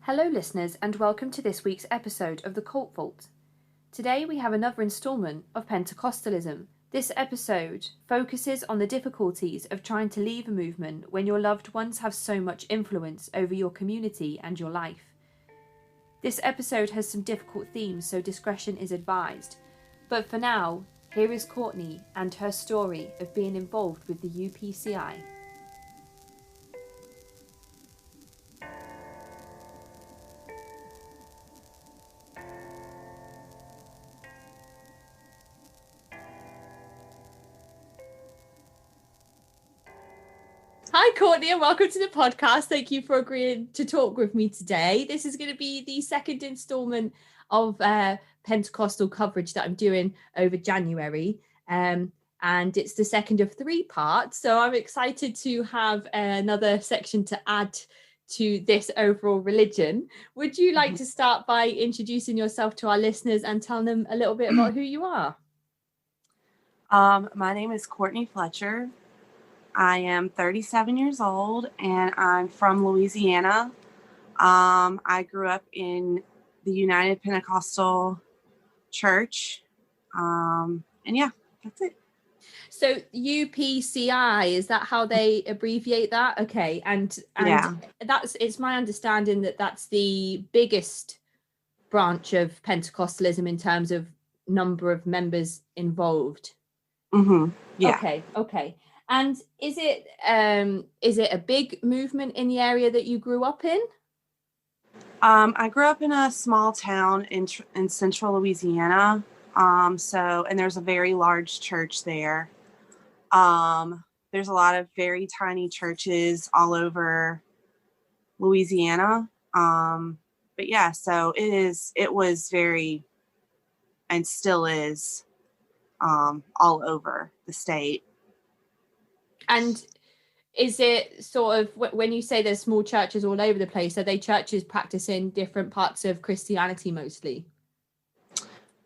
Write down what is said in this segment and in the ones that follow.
Hello listeners and welcome to this week's episode of The Cult Vault. Today we have another instalment of Pentecostalism. This episode focuses on the difficulties of trying to leave a movement when your loved ones have so much influence over your community and your life. This episode has some difficult themes, so discretion is advised. But for now, here is Courtney and her story of being involved with the UPCI. Hi, Courtney, and welcome to the podcast. Thank you for agreeing to talk with me today. This is going to be the second instalment of Pentecostal coverage that I'm doing over January. And it's the second of 3 parts. So I'm excited to have another section to add to this overall religion. Would you like to start by introducing yourself to our listeners and telling them a little bit about who you are? My name is Courtney Fletcher. I am 37 years old and I'm from Louisiana. I grew up in the United Pentecostal Church. And yeah, that's it. So UPCI, is that how they abbreviate that? Okay. And Yeah. it's my understanding that that's the biggest branch of Pentecostalism in terms of number of members involved. Mm-hmm. Yeah. Okay. And is it a big movement in the area that you grew up in? I grew up in a small town in central Louisiana. And there's a very large church there. There's a lot of very tiny churches all over Louisiana. But yeah, so it was very, and still is, all over the state. And is it sort of, when you say there's small churches all over the place, are they churches practicing different parts of Christianity mostly?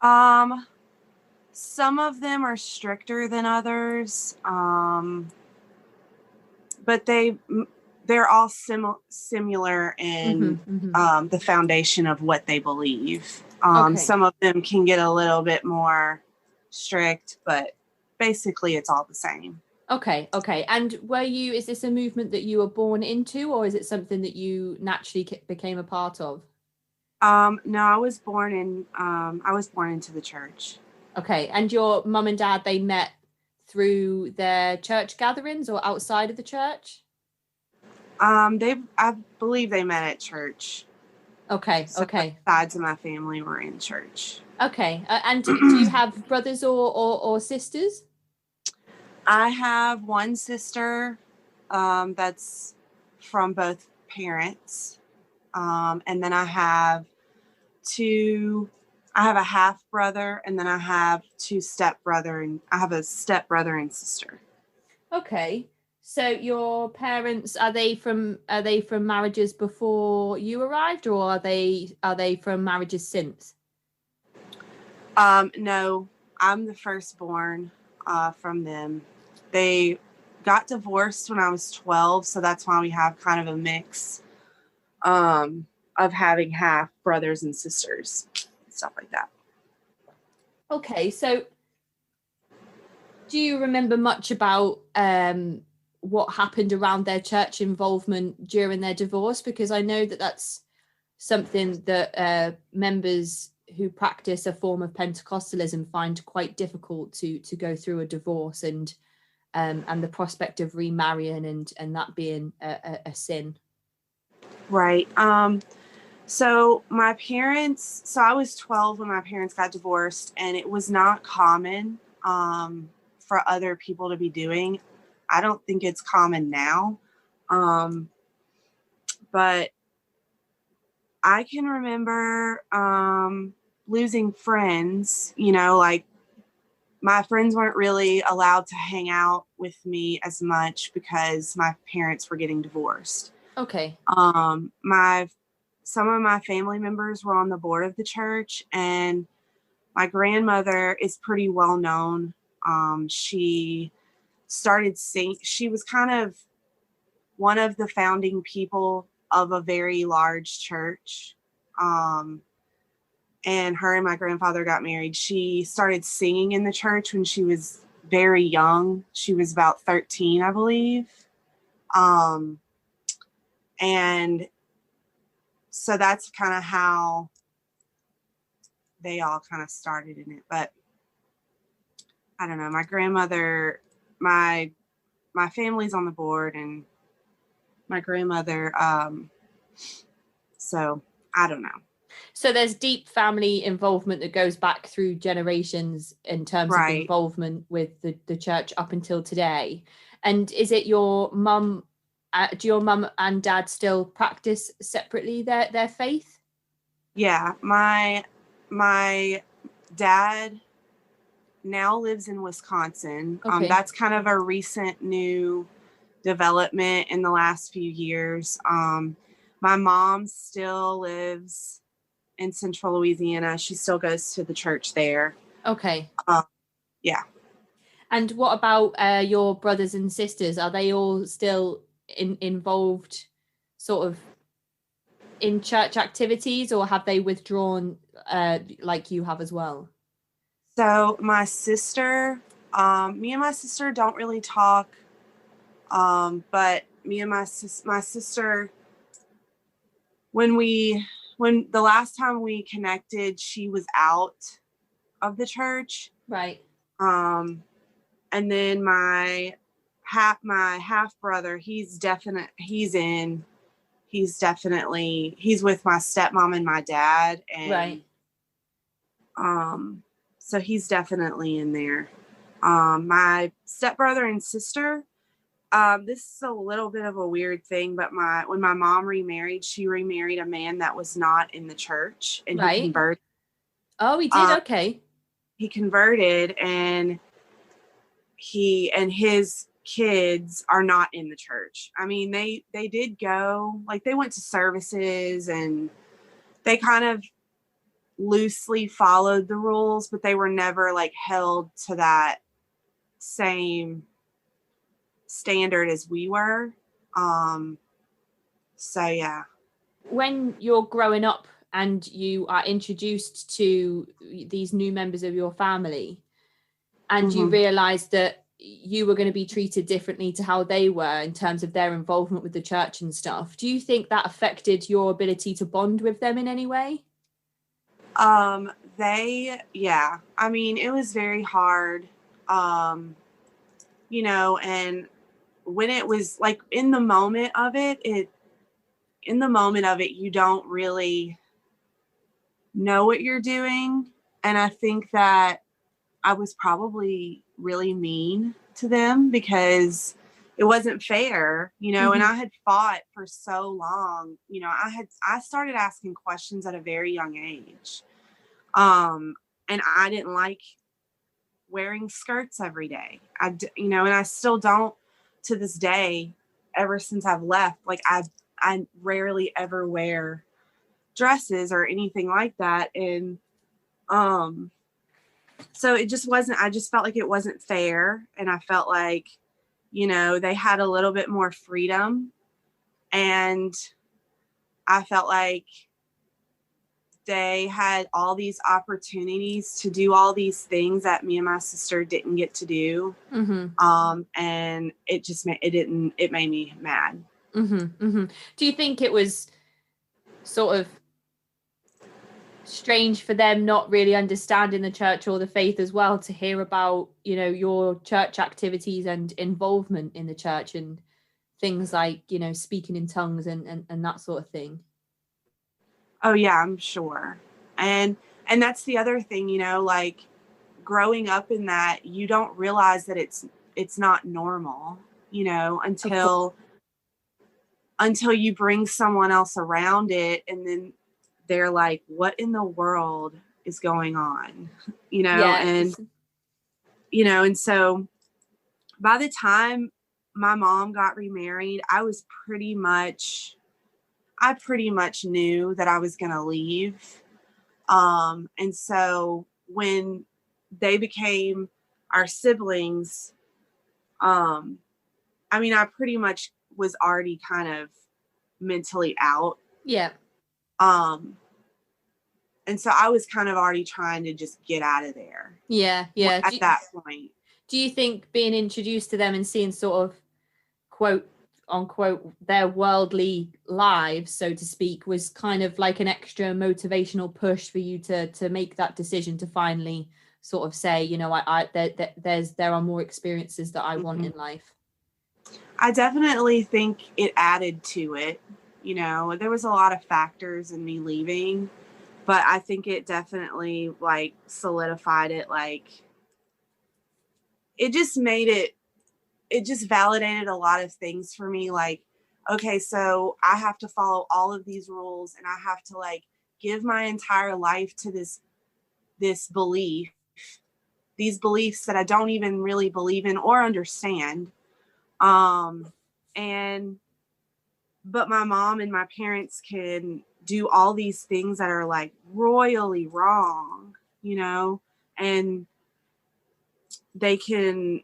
Some of them are stricter than others, but they're all similar in the foundation of what they believe. Some of them can get a little bit more strict, but basically it's all the same. Okay. And is this a movement that you were born into, or is it something that you naturally became a part of? No, I was born into the church. Okay. And your mum and dad, they met through their church gatherings or outside of the church? I believe they met at church. Okay. Sides of my family were in church. Okay. And do you have brothers or sisters? I have one sister that's from both parents. And then I have a half brother, and then I have two stepbrother, and I have a stepbrother and sister. Okay. So your parents, are they from marriages before you arrived, or are they from marriages since? No, I'm the firstborn from them. They got divorced when I was 12, so that's why we have kind of a mix of having half brothers and sisters, stuff like that. Okay, so do you remember much about what happened around their church involvement during their divorce? Because I know that that's something that members who practice a form of Pentecostalism find quite difficult to go through a divorce and the prospect of remarrying and that being a sin. Right. So I was 12 when my parents got divorced, and it was not common for other people to be doing. I don't think it's common now. But I can remember losing friends, like my friends weren't really allowed to hang out with me as much because my parents were getting divorced. Okay. Some of my family members were on the board of the church, and my grandmother is pretty well known. She started singing. She was kind of one of the founding people of a very large church. And her and my grandfather got married. She started singing in the church when she was very young. She was about 13, I believe. And so that's kind of how they all kind of started in it. But I don't know, my grandmother, my family's on the board, and my grandmother, so I don't know. So there's deep family involvement that goes back through generations in terms of involvement with the church up until today. And is it your mum, do your mum and dad still practice separately their faith? Yeah, my dad now lives in Wisconsin. Okay. That's kind of a recent new development in the last few years. My mom still lives in Central Louisiana. She still goes to the church there. Okay. Yeah. And what about your brothers and sisters? Are they all still involved sort of in church activities, or have they withdrawn like you have as well? So my sister, me and my sister don't really talk, but me and my sister, when the last time we connected, she was out of the church. Right. And then my half brother, he's definitely with my stepmom and my dad. And right. So he's definitely in there. My stepbrother and sister, this is a little bit of a weird thing, but when my mom remarried, she remarried a man that was not in the church, and right. he converted. Oh, he did. Okay. He converted, and his kids are not in the church. I mean, they did go, like, they went to services, and they kind of loosely followed the rules, but they were never like held to that same standard as we were. So yeah. When you're growing up and you are introduced to these new members of your family, and you realize that you were going to be treated differently to how they were in terms of their involvement with the church and stuff, do you think that affected your ability to bond with them in any way? Yeah. I mean, it was very hard, you know, and when it was like in the moment of it, you don't really know what you're doing. And I think that I was probably really mean to them because it wasn't fair, you know, and I had fought for so long, you know, I started asking questions at a very young age. And I didn't like wearing skirts every day. You know, and I still don't to this day, ever since I've left. Like I rarely ever wear dresses or anything like that. And, so it just wasn't, I just felt like it wasn't fair. And I felt like, you know, they had a little bit more freedom, and I felt like they had all these opportunities to do all these things that me and my sister didn't get to do. And it made me mad. Do you think it was sort of strange for them not really understanding the church or the faith as well, to hear about, you know, your church activities and involvement in the church and things like, you know, speaking in tongues and that sort of thing? Oh yeah, I'm sure. And that's the other thing, you know, like growing up in that, you don't realize that it's not normal, you know, until you bring someone else around it, and then they're like, what in the world is going on? You know, and you know, and so by the time my mom got remarried, I pretty much knew that I was going to leave. And so when they became our siblings, I mean, I pretty much was already kind of mentally out. Yeah. And so I was kind of already trying to just get out of there. Yeah. At that point. Do you think being introduced to them and seeing sort of quote unquote their worldly lives, so to speak, was kind of like an extra motivational push for you to make that decision to finally sort of say, you know, there are more experiences that I want in life? I definitely think it added to it. You know, there was a lot of factors in me leaving, but I think it definitely like solidified it. Like it just validated a lot of things for me. Like, okay, so I have to follow all of these rules and I have to like give my entire life to these beliefs that I don't even really believe in or understand. But my mom and my parents can do all these things that are like royally wrong, you know, and they can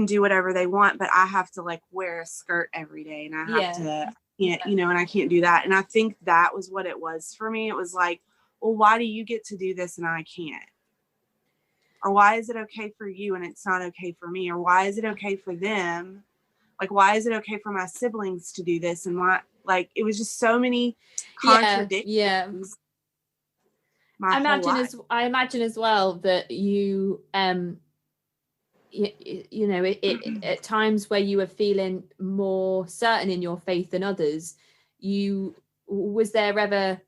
do whatever they want, but I have to like wear a skirt every day and I have to, you know, and I can't do that. And I think that was what it was for me. It was like, well, why do you get to do this and I can't? Or why is it okay for you and it's not okay for me? Or why is it okay for them? Like, why is it okay for my siblings to do this? And why, like, it was just so many contradictions. Yeah. I imagine as well that you, you know, it at times where you were feeling more certain in your faith than others, was there ever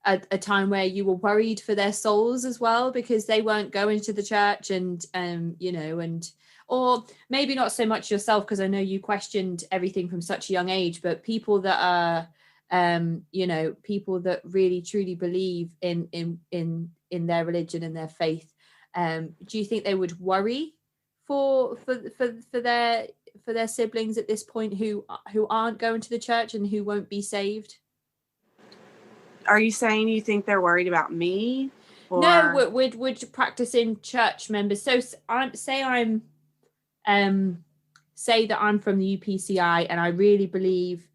a time where you were worried for their souls as well because they weren't going to the church and you know, and or maybe not so much yourself, because I know you questioned everything from such a young age, but people that are you know, people that really truly believe in their religion and their faith, do you think they would worry for their siblings at this point who aren't going to the church and who won't be saved? Are you saying you think they're worried about me? Or... No, would practicing church members. So say that I'm from the UPCI and I really believe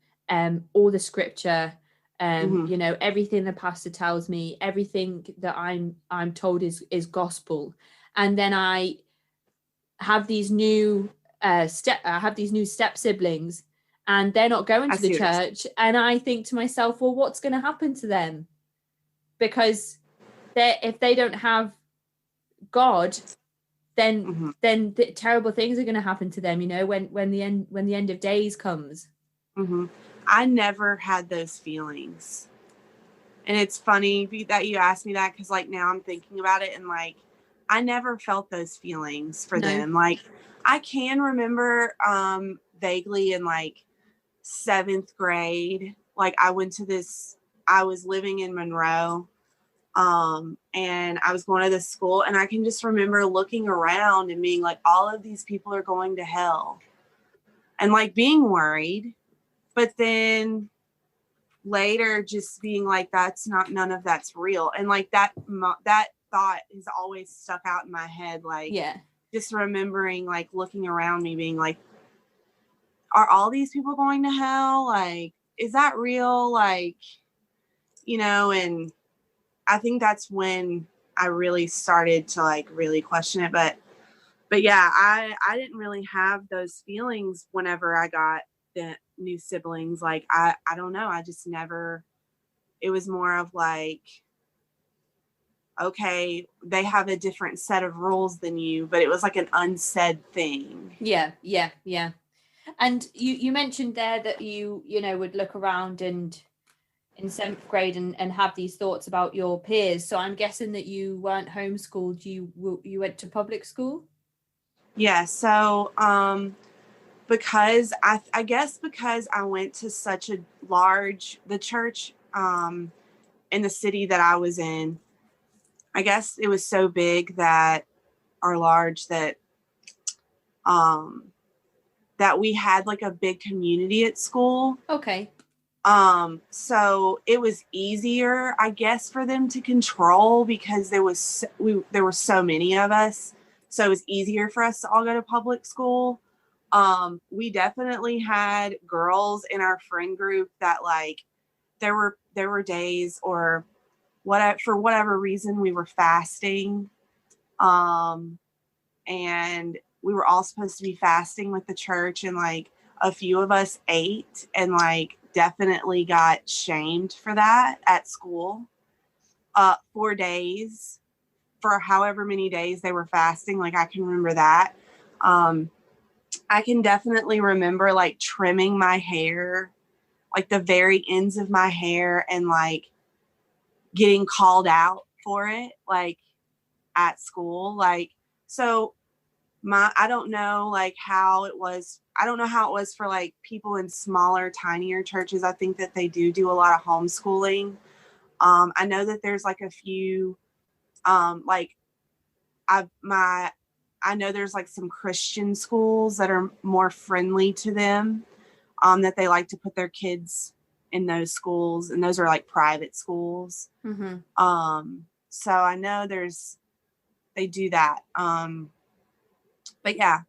all the scripture, you know, everything the pastor tells me, everything that I'm told is gospel, and then I have these new step siblings and they're not going to the church, and I think to myself, well, what's going to happen to them? Because if they don't have God, then the terrible things are going to happen to them, you know, when the end of days comes. I never had those feelings, and it's funny that you asked me that, because like now I'm thinking about it and like I never felt those feelings for them. Like I can remember vaguely in like 7th grade, like I was living in Monroe, and I was going to this school, and I can just remember looking around and being like, all of these people are going to hell, and like being worried, but then later just being like, none of that's real. And like that thought has always stuck out in my head. Like, just remembering like looking around me being like, are all these people going to hell? Like, is that real? Like, you know, and I think that's when I really started to like really question it. But yeah, I didn't really have those feelings whenever I got the new siblings. Like, I don't know. I just never, it was more of like, okay, they have a different set of rules than you, but it was like an unsaid thing. Yeah. And you mentioned there that you know, would look around and in 7th grade and have these thoughts about your peers. So I'm guessing that you weren't homeschooled. You went to public school? Yeah. So, because I guess because I went to such a the church, in the city that I was in, I guess it was so big that that we had like a big community at school. Okay. So it was easier, I guess, for them to control because there were so many of us. So it was easier for us to all go to public school. We definitely had girls in our friend group that like there were days or for whatever reason we were fasting. And we were all supposed to be fasting with the church, and like a few of us ate and like definitely got shamed for that at school. 4 days, for however many days they were fasting. Like I can remember that. I can definitely remember like trimming my hair, like the very ends of my hair, and like getting called out for it, like at school. Like, so I don't know like how it was. I don't know how it was for like people in smaller, tinier churches. I think that they do a lot of homeschooling. I know that there's like a few, like I know there's like some Christian schools that are more friendly to them, that they like to put their kids in those schools, and those are like private schools. So I know they do that. But yeah,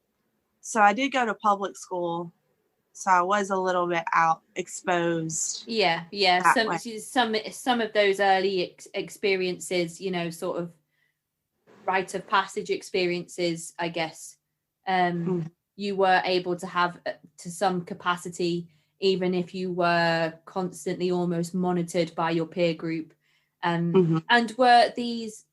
so I did go to public school, so I was a little bit out exposed. Yeah. Some of those early experiences, you know, sort of rite of passage experiences, I guess, you were able to have to some capacity, even if you were constantly almost monitored by your peer group. And were these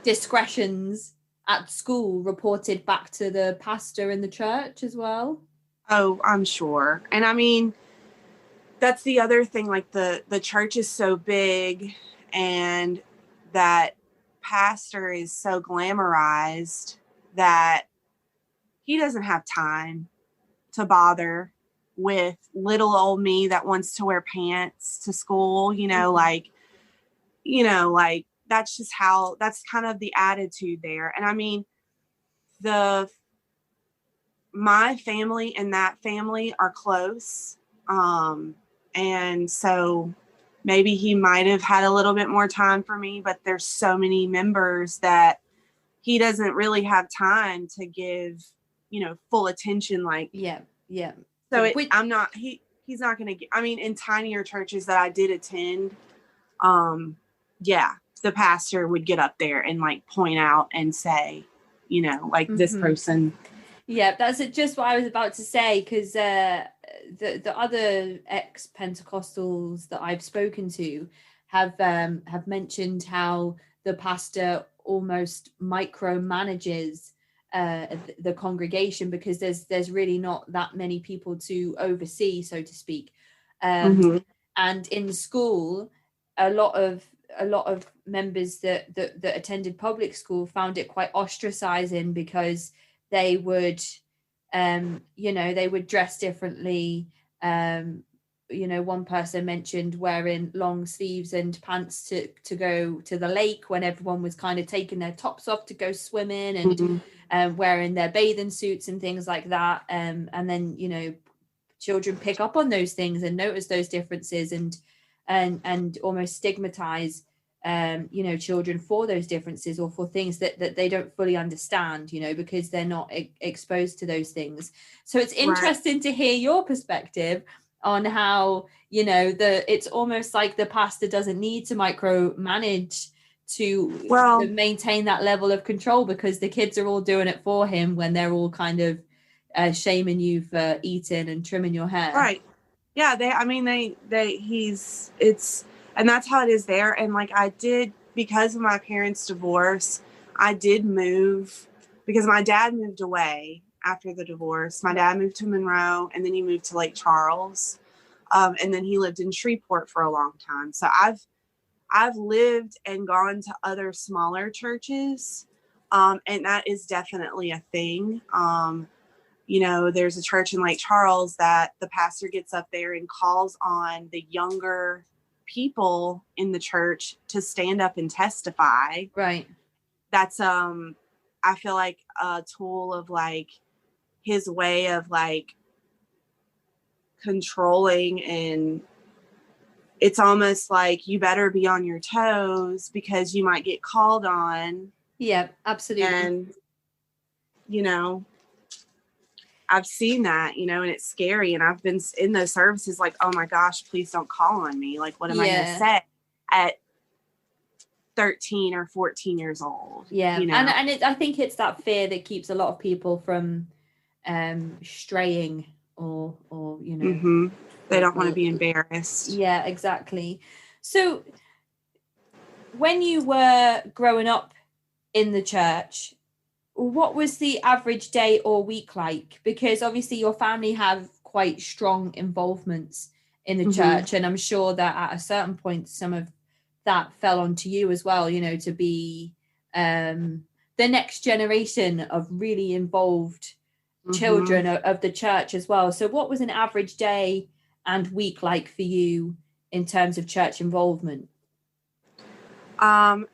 discretions at school reported back to the pastor in the church as well? Oh, I'm sure. And I mean, that's the other thing, like the church is so big, and that pastor is so glamorized that he doesn't have time to bother with little old me that wants to wear pants to school, like that's just that's kind of the attitude there. And I mean, my family and that family are close. And so maybe he might have had a little bit more time for me, but there's so many members that he doesn't really have time to give, full attention. Like, yeah. So he's not going to get, I mean, in tinier churches that I did attend, the pastor would get up there and like point out and say, like this person. Yeah, that's just what I was about to say, because the other ex-Pentecostals that I've spoken to have mentioned how the pastor almost micromanages the congregation, because there's really not that many people to oversee, so to speak. And in school, a lot of members that attended public school found it quite ostracizing, because they would they would dress differently. One person mentioned wearing long sleeves and pants to go to the lake when everyone was kind of taking their tops off to go swimming, and wearing their bathing suits and things like that. And then children pick up on those things and notice those differences, and almost stigmatize children for those differences, or for things that they don't fully understand, because they're not exposed to those things. So it's interesting to hear your perspective on how, it's almost like the pastor doesn't need to micromanage to maintain that level of control, because the kids are all doing it for him when they're all kind of shaming you for eating and trimming your hair. Right. Yeah. And that's how it is there. And like because of my parents' divorce, I did move, because my dad moved away after the divorce. My dad moved to Monroe, and then he moved to Lake Charles. And then he lived in Shreveport for a long time. So I've lived and gone to other smaller churches. And that is definitely a thing. There's a church in Lake Charles that the pastor gets up there and calls on the younger people in the church to stand up and testify. Right. That's I feel like a tool of like his way of like controlling, and it's almost like you better be on your toes because you might get called on. Yeah, absolutely. you know, I've seen that, you know, and it's scary. And I've been in those services like, oh my gosh, please don't call on me. Like, what am I going to say at 13 or 14 years old? Yeah. You know? And I think it's that fear that keeps a lot of people from straying or you know, mm-hmm. They don't want to be embarrassed. Yeah, exactly. So when you were growing up in the church, what was the average day or week like? Because obviously your family have quite strong involvements in the church, and I'm sure that at a certain point some of that fell onto you as well, you know, to be the next generation of really involved children of the church as well. So what was an average day and week like for you in terms of church involvement?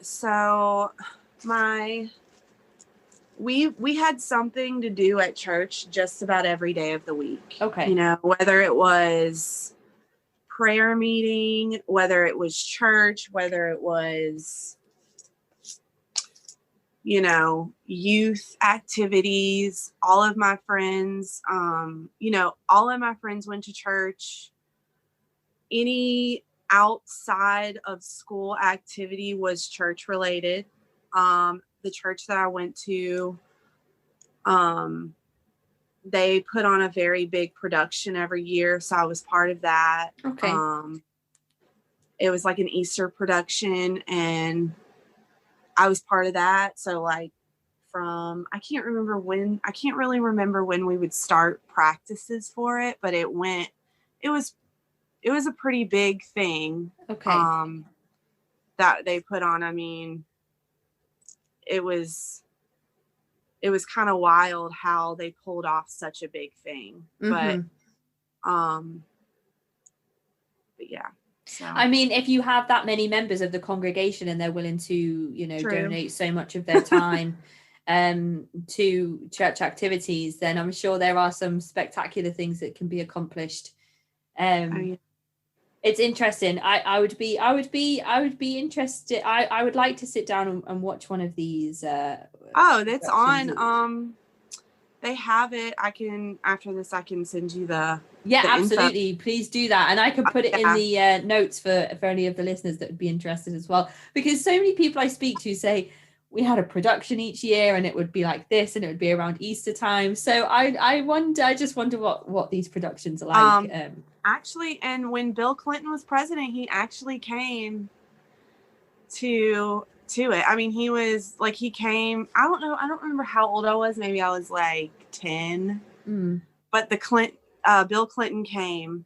So we had something to do at church just about every day of the week. Okay. You know, whether it was prayer meeting, whether it was church, whether it was, you know, youth activities. All of my friends, you know, all of my friends went to church. Any outside of school activity was church related. The church that I went to, they put on a very big production every year, so I was part of that. Okay. It was like an Easter production, and I was part of that. So like I can't really remember when we would start practices for it, but it was a pretty big thing. Okay. That they put on. I mean, it was kind of wild how they pulled off such a big thing. But yeah. So I mean, if you have that many members of the congregation and they're willing to, you know, True. donate so much of their time to church activities, then I'm sure there are some spectacular things that can be accomplished. It's interesting. I would be interested. I would like to sit down and watch one of these. That's on. They have it. After this, I can send you the absolutely info. Please do that, and I can put it in the notes for any of the listeners that would be interested as well, because so many people I speak to say we had a production each year and it would be like this and it would be around Easter time. So I just wonder what these productions are like. Actually, and when Bill Clinton was president, he actually came to it. I mean, he came, I don't remember how old I was. Maybe I was like 10. But Bill Clinton came,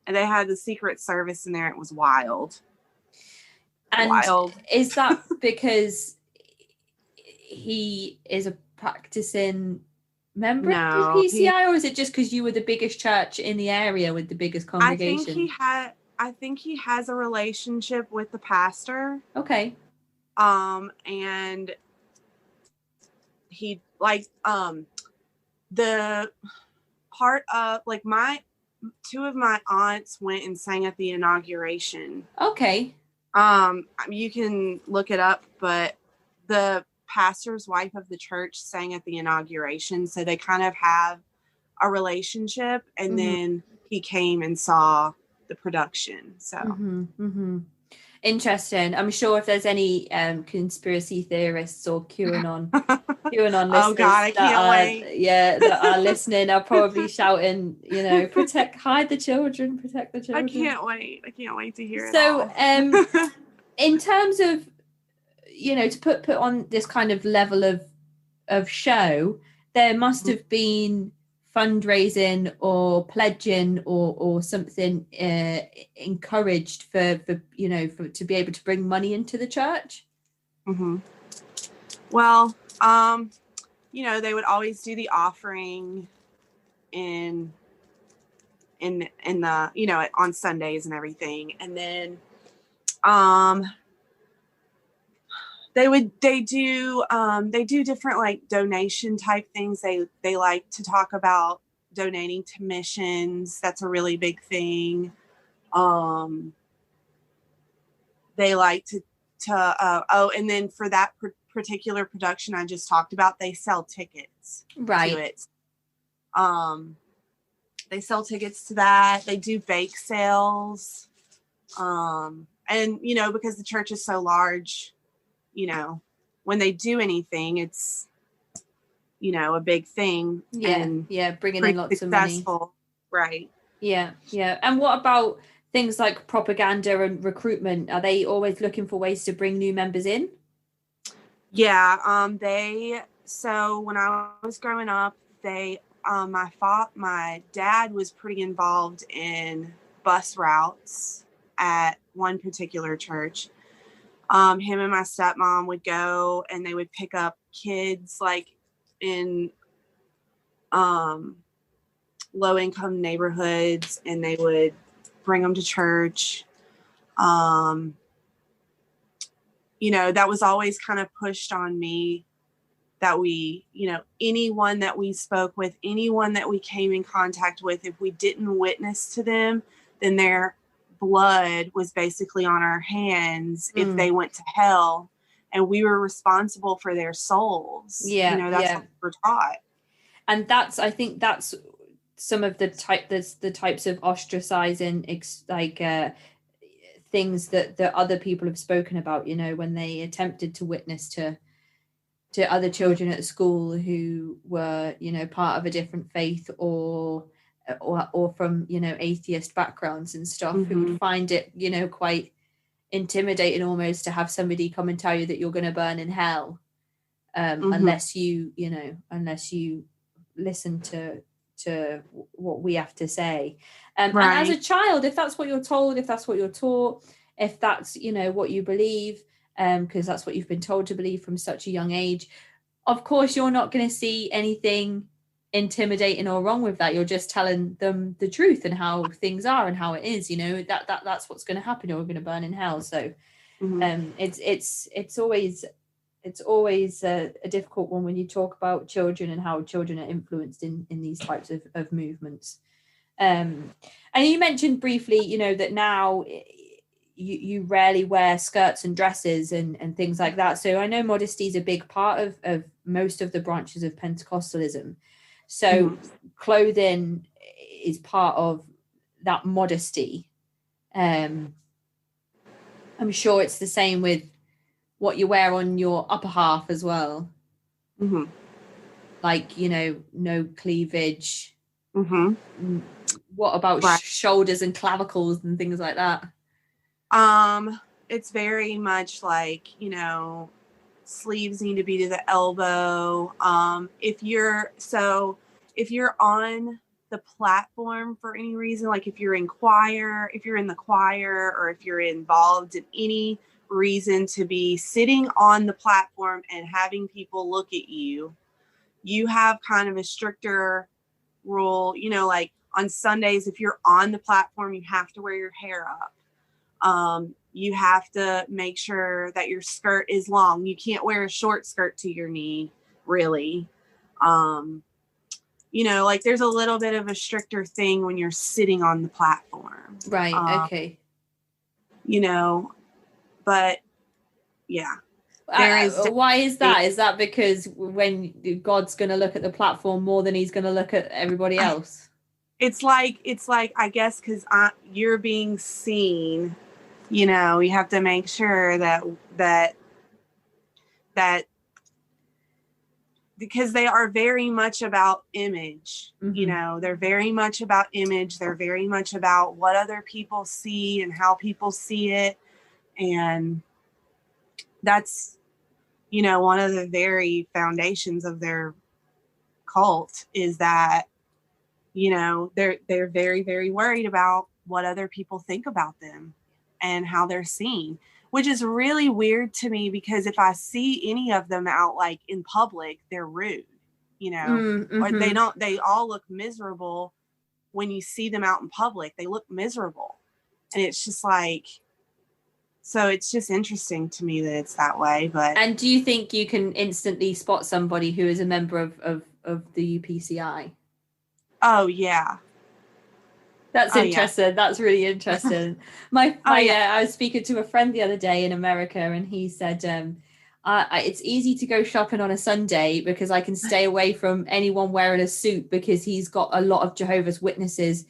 and they had the Secret Service in there. It was wild. And is that because he is a practicing member of UPCI, or is it just because you were the biggest church in the area with the biggest congregation? I think he has a relationship with the pastor. Okay. And he the part of like two of my aunts went and sang at the inauguration. Okay. You can look it up, but the pastor's wife of the church sang at the inauguration, so they kind of have a relationship. And then he came and saw the production. So interesting. I'm sure if there's any conspiracy theorists or QAnon listeners, oh God, I can't wait. Yeah, that are listening are probably shouting, you know, hide the children, protect the children. I can't wait to hear it. So, in terms of, you know, to put on this kind of level of show, there must have been fundraising or pledging or something encouraged for you know, to be able to bring money into the church. Well, you know, they would always do the offering in the, you know, on Sundays and everything, and then they do different like donation type things. They like to talk about donating to missions. That's a really big thing. They like to and then for that particular production I just talked about, they sell tickets to it. They sell tickets to that. They do bake sales. And, you know, because the church is so large, you know, when they do anything, it's, you know, a big thing. Bringing in lots successful. of money. Right. Yeah. And what about things like propaganda and recruitment? Are they always looking for ways to bring new members in? Yeah. So when I was growing up, my dad was pretty involved in bus routes at one particular church. Him and my stepmom would go and they would pick up kids like in low income neighborhoods, and they would bring them to church. You know, that was always kind of pushed on me, that we, you know, anyone that we spoke with, anyone that we came in contact with, if we didn't witness to them, then their blood was basically on our hands if they went to hell, and we were responsible for their souls. You know, that's what we're taught. And I think that's some of the types of ostracizing, things that other people have spoken about, you know, when they attempted to witness to other children at school who were, you know, part of a different faith or from, you know, atheist backgrounds and stuff, who would find it, you know, quite intimidating almost to have somebody come and tell you that you're going to burn in hell, unless you listen to what we have to say. And as a child, if that's what you're told, if that's what you're taught, if that's, you know, what you believe, because that's what you've been told to believe from such a young age, of course you're not going to see anything intimidating or wrong with that. You're just telling them the truth and how things are and how it is, you know, that's what's going to happen. You're going to burn in hell. So it's always a difficult one when you talk about children and how children are influenced in these types of movements. And you mentioned briefly, you know, that now you rarely wear skirts and dresses and things like that. So I know modesty is a big part of most of the branches of Pentecostalism. So clothing is part of that modesty. I'm sure it's the same with what you wear on your upper half as well. Like, you know, no cleavage. What about shoulders and clavicles and things like that? It's very much like, you know, sleeves need to be to the elbow. If you're on the platform for any reason, like if you're in the choir, or if you're involved in any reason to be sitting on the platform and having people look at you, you have kind of a stricter rule. You know, like on Sundays, if you're on the platform, you have to wear your hair up. You have to make sure that your skirt is long. You can't wear a short skirt to your knee, really. You know, like there's a little bit of a stricter thing when you're sitting on the platform. Right. Okay. You know, but yeah. Why is that? Is that because when God's going to look at the platform more than he's going to look at everybody else? It's like, I guess, because you're being seen, you know, you have to make sure that because they are very much about image, you know, they're very much about image. They're very much about what other people see and how people see it. And that's, you know, one of the very foundations of their cult is that, you know, they're very, very worried about what other people think about them and how they're seen, which is really weird to me, because if I see any of them out like in public, they're rude, you know, or they all look miserable. When you see them out in public, they look miserable. And it's just like, so it's just interesting to me that it's that way. But and do you think you can instantly spot somebody who is a member of the UPCI? Oh yeah. That's interesting. Yeah. That's really interesting. I was speaking to a friend the other day in America, and he said, it's easy to go shopping on a Sunday because I can stay away from anyone wearing a suit because he's got a lot of Jehovah's Witnesses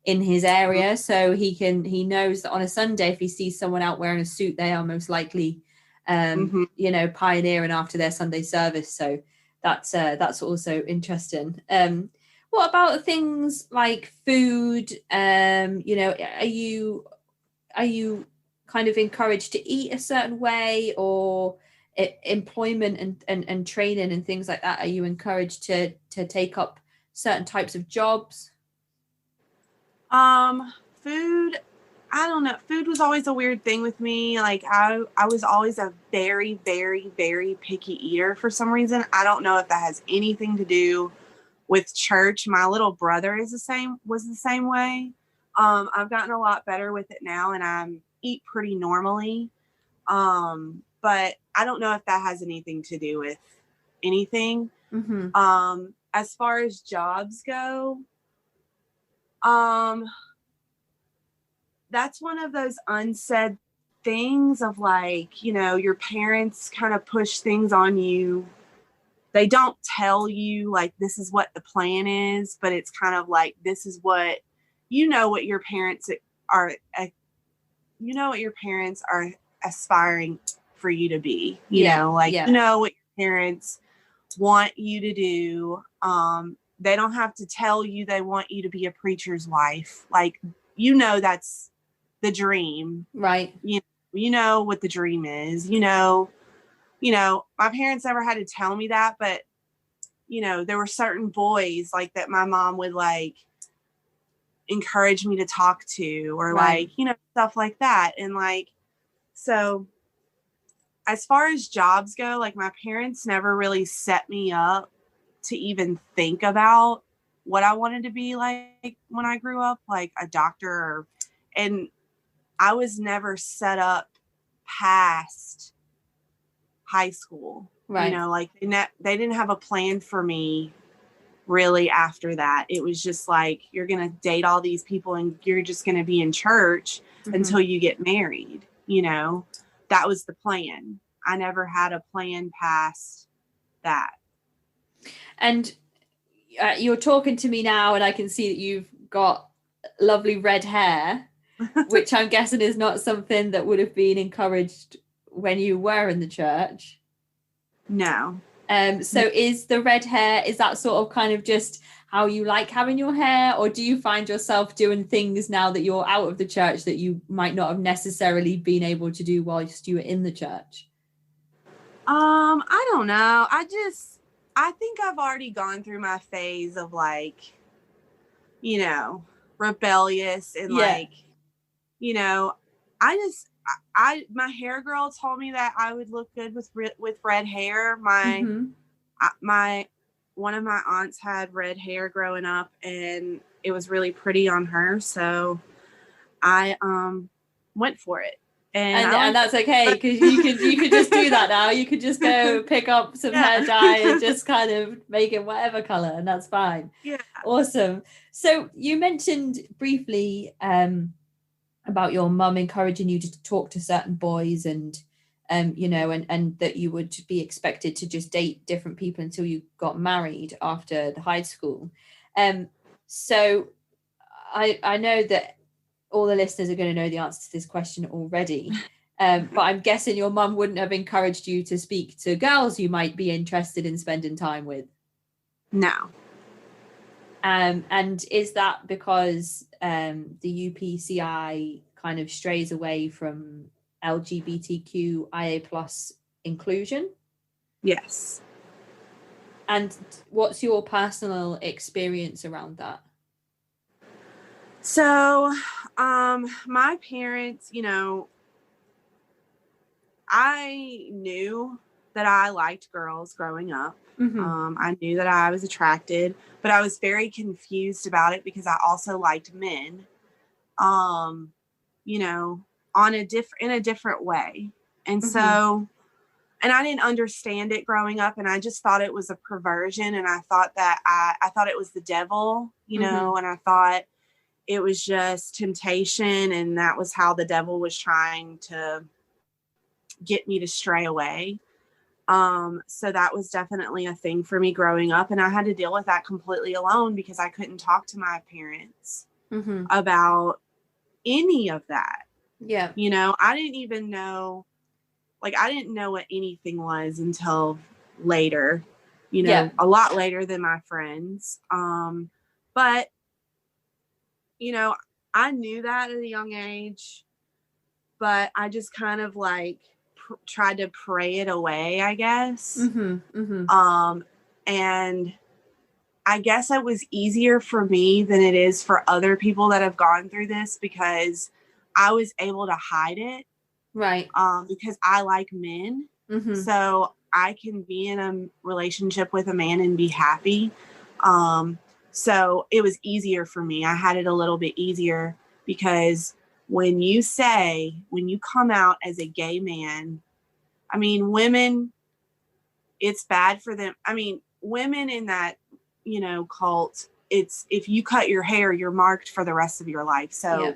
in his area. So he knows that on a Sunday, if he sees someone out wearing a suit, they are most likely, pioneering after their Sunday service. So that's also interesting. What about things like food? Are you kind of encouraged to eat a certain way, or employment and training and things like that? Are you encouraged to take up certain types of jobs? Food, I don't know. Food was always a weird thing with me. Like I was always a very, very, very picky eater for some reason. I don't know if that has anything to do with church. My little brother was the same way. I've gotten a lot better with it now, and I eat pretty normally. But I don't know if that has anything to do with anything. Mm-hmm. As far as jobs go, that's one of those unsaid things of like, your parents kind of push things on you. They don't tell you like this is what the plan is, but it's kind of like this is what what your parents are aspiring for you to be. You know what your parents want you to do. They don't have to tell you they want you to be a preacher's wife. Like, that's the dream. Right. You know what the dream is. My parents never had to tell me that, but there were certain boys like that my mom would like encourage me to talk to, or right. like, stuff like that. And like, so as far as jobs go, like my parents never really set me up to even think about what I wanted to be like when I grew up, like a doctor, and I was never set up past high school. Right. Like they didn't have a plan for me really after that. It was just like, you're going to date all these people and you're just going to be in church until you get married. That was the plan. I never had a plan past that. And you're talking to me now, and I can see that you've got lovely red hair, which I'm guessing is not something that would have been encouraged when you were in the church. No. So is the red hair, is that sort of kind of just how you like having your hair, or do you find yourself doing things now that you're out of the church that you might not have necessarily been able to do whilst you were in the church? I don't know. I think I've already gone through my phase of like, rebellious and like, my hair girl told me that I would look good with red hair. One of my aunts had red hair growing up, and it was really pretty on her. So I went for it. And that's okay, because you could just do that now. You could just go pick up some hair dye and just kind of make it whatever color, and that's fine. Yeah. Awesome. So you mentioned briefly about your mum encouraging you to talk to certain boys, and and that you would be expected to just date different people until you got married after the high school. So I know that all the listeners are going to know the answer to this question already. But I'm guessing your mum wouldn't have encouraged you to speak to girls you might be interested in spending time with. No. And is that because the UPCI kind of strays away from LGBTQIA plus inclusion? Yes. And what's your personal experience around that? So, my parents, I knew that I liked girls growing up. I knew that I was attracted, but I was very confused about it because I also liked men, in a different way. And so, and I didn't understand it growing up, and I just thought it was a perversion. And I thought that I thought it was the devil, and I thought it was just temptation, and that was how the devil was trying to get me to stray away. So that was definitely a thing for me growing up. And I had to deal with that completely alone because I couldn't talk to my parents about any of that. Yeah. You know, I didn't even know, I didn't know what anything was until later, a lot later than my friends. But, I knew that at a young age, but I just kind of tried to pray it away, I guess. And I guess it was easier for me than it is for other people that have gone through this because I was able to hide it. Right. Because I like men. So I can be in a relationship with a man and be happy. So it was easier for me. I had it a little bit easier because when you come out as a gay man, I mean, women, it's bad for them. I mean, women in that, cult, it's, if you cut your hair, you're marked for the rest of your life. So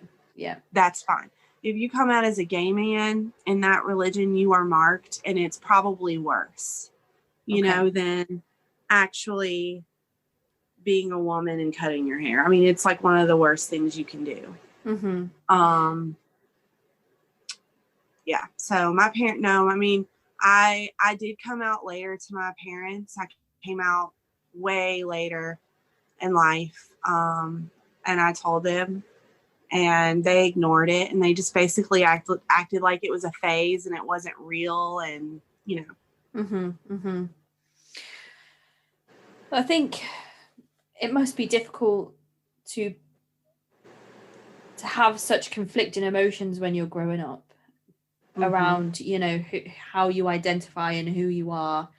that's fine. If you come out as a gay man in that religion, you are marked, and it's probably worse, than actually being a woman and cutting your hair. I mean, it's like one of the worst things you can do. Yeah. So my I did come out later to my parents. I came out way later in life. And I told them, and they ignored it, and they just basically acted like it was a phase and it wasn't real. And, I think it must be difficult to have such conflicting emotions when you're growing up around, how you identify and who you are,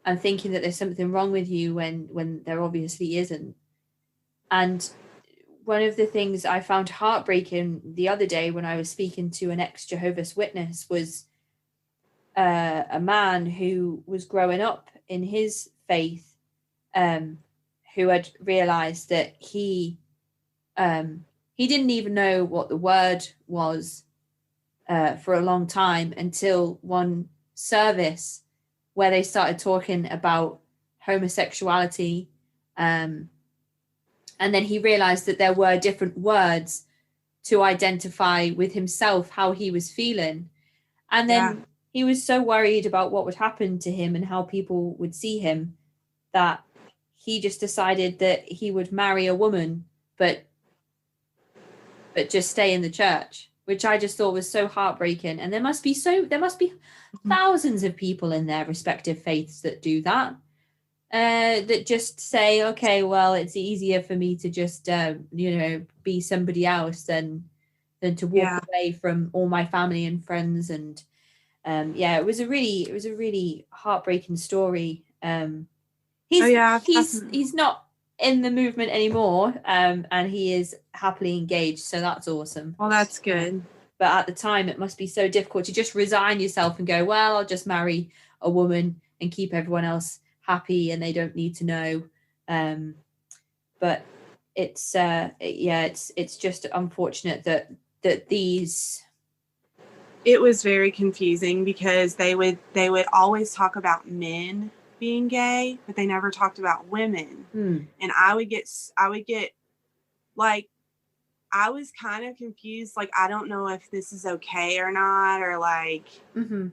and thinking that there's something wrong with you when there obviously isn't. And one of the things I found heartbreaking the other day when I was speaking to an ex-Jehovah's Witness was a man who was growing up in his faith, who had realized that he didn't even know what the word was for a long time until one service where they started talking about homosexuality. And then he realized that there were different words to identify with himself, how he was feeling. And then he was so worried about what would happen to him and how people would see him that he just decided that he would marry a woman, but just stay in the church, which I just thought was so heartbreaking. And there must be thousands of people in their respective faiths that do that. That just say, okay, well, it's easier for me to just, be somebody else than to walk away from all my family and friends. And it was a really heartbreaking story. He's not in the movement anymore, and he is happily engaged, so that's awesome. Well, that's good. But at the time, it must be so difficult to just resign yourself and go, well, I'll just marry a woman and keep everyone else happy and they don't need to know. But it's it's just unfortunate that these. It was very confusing because they would always talk about men being gay, but they never talked about women. And I would get I was kind of confused. I don't know if this is okay or not, or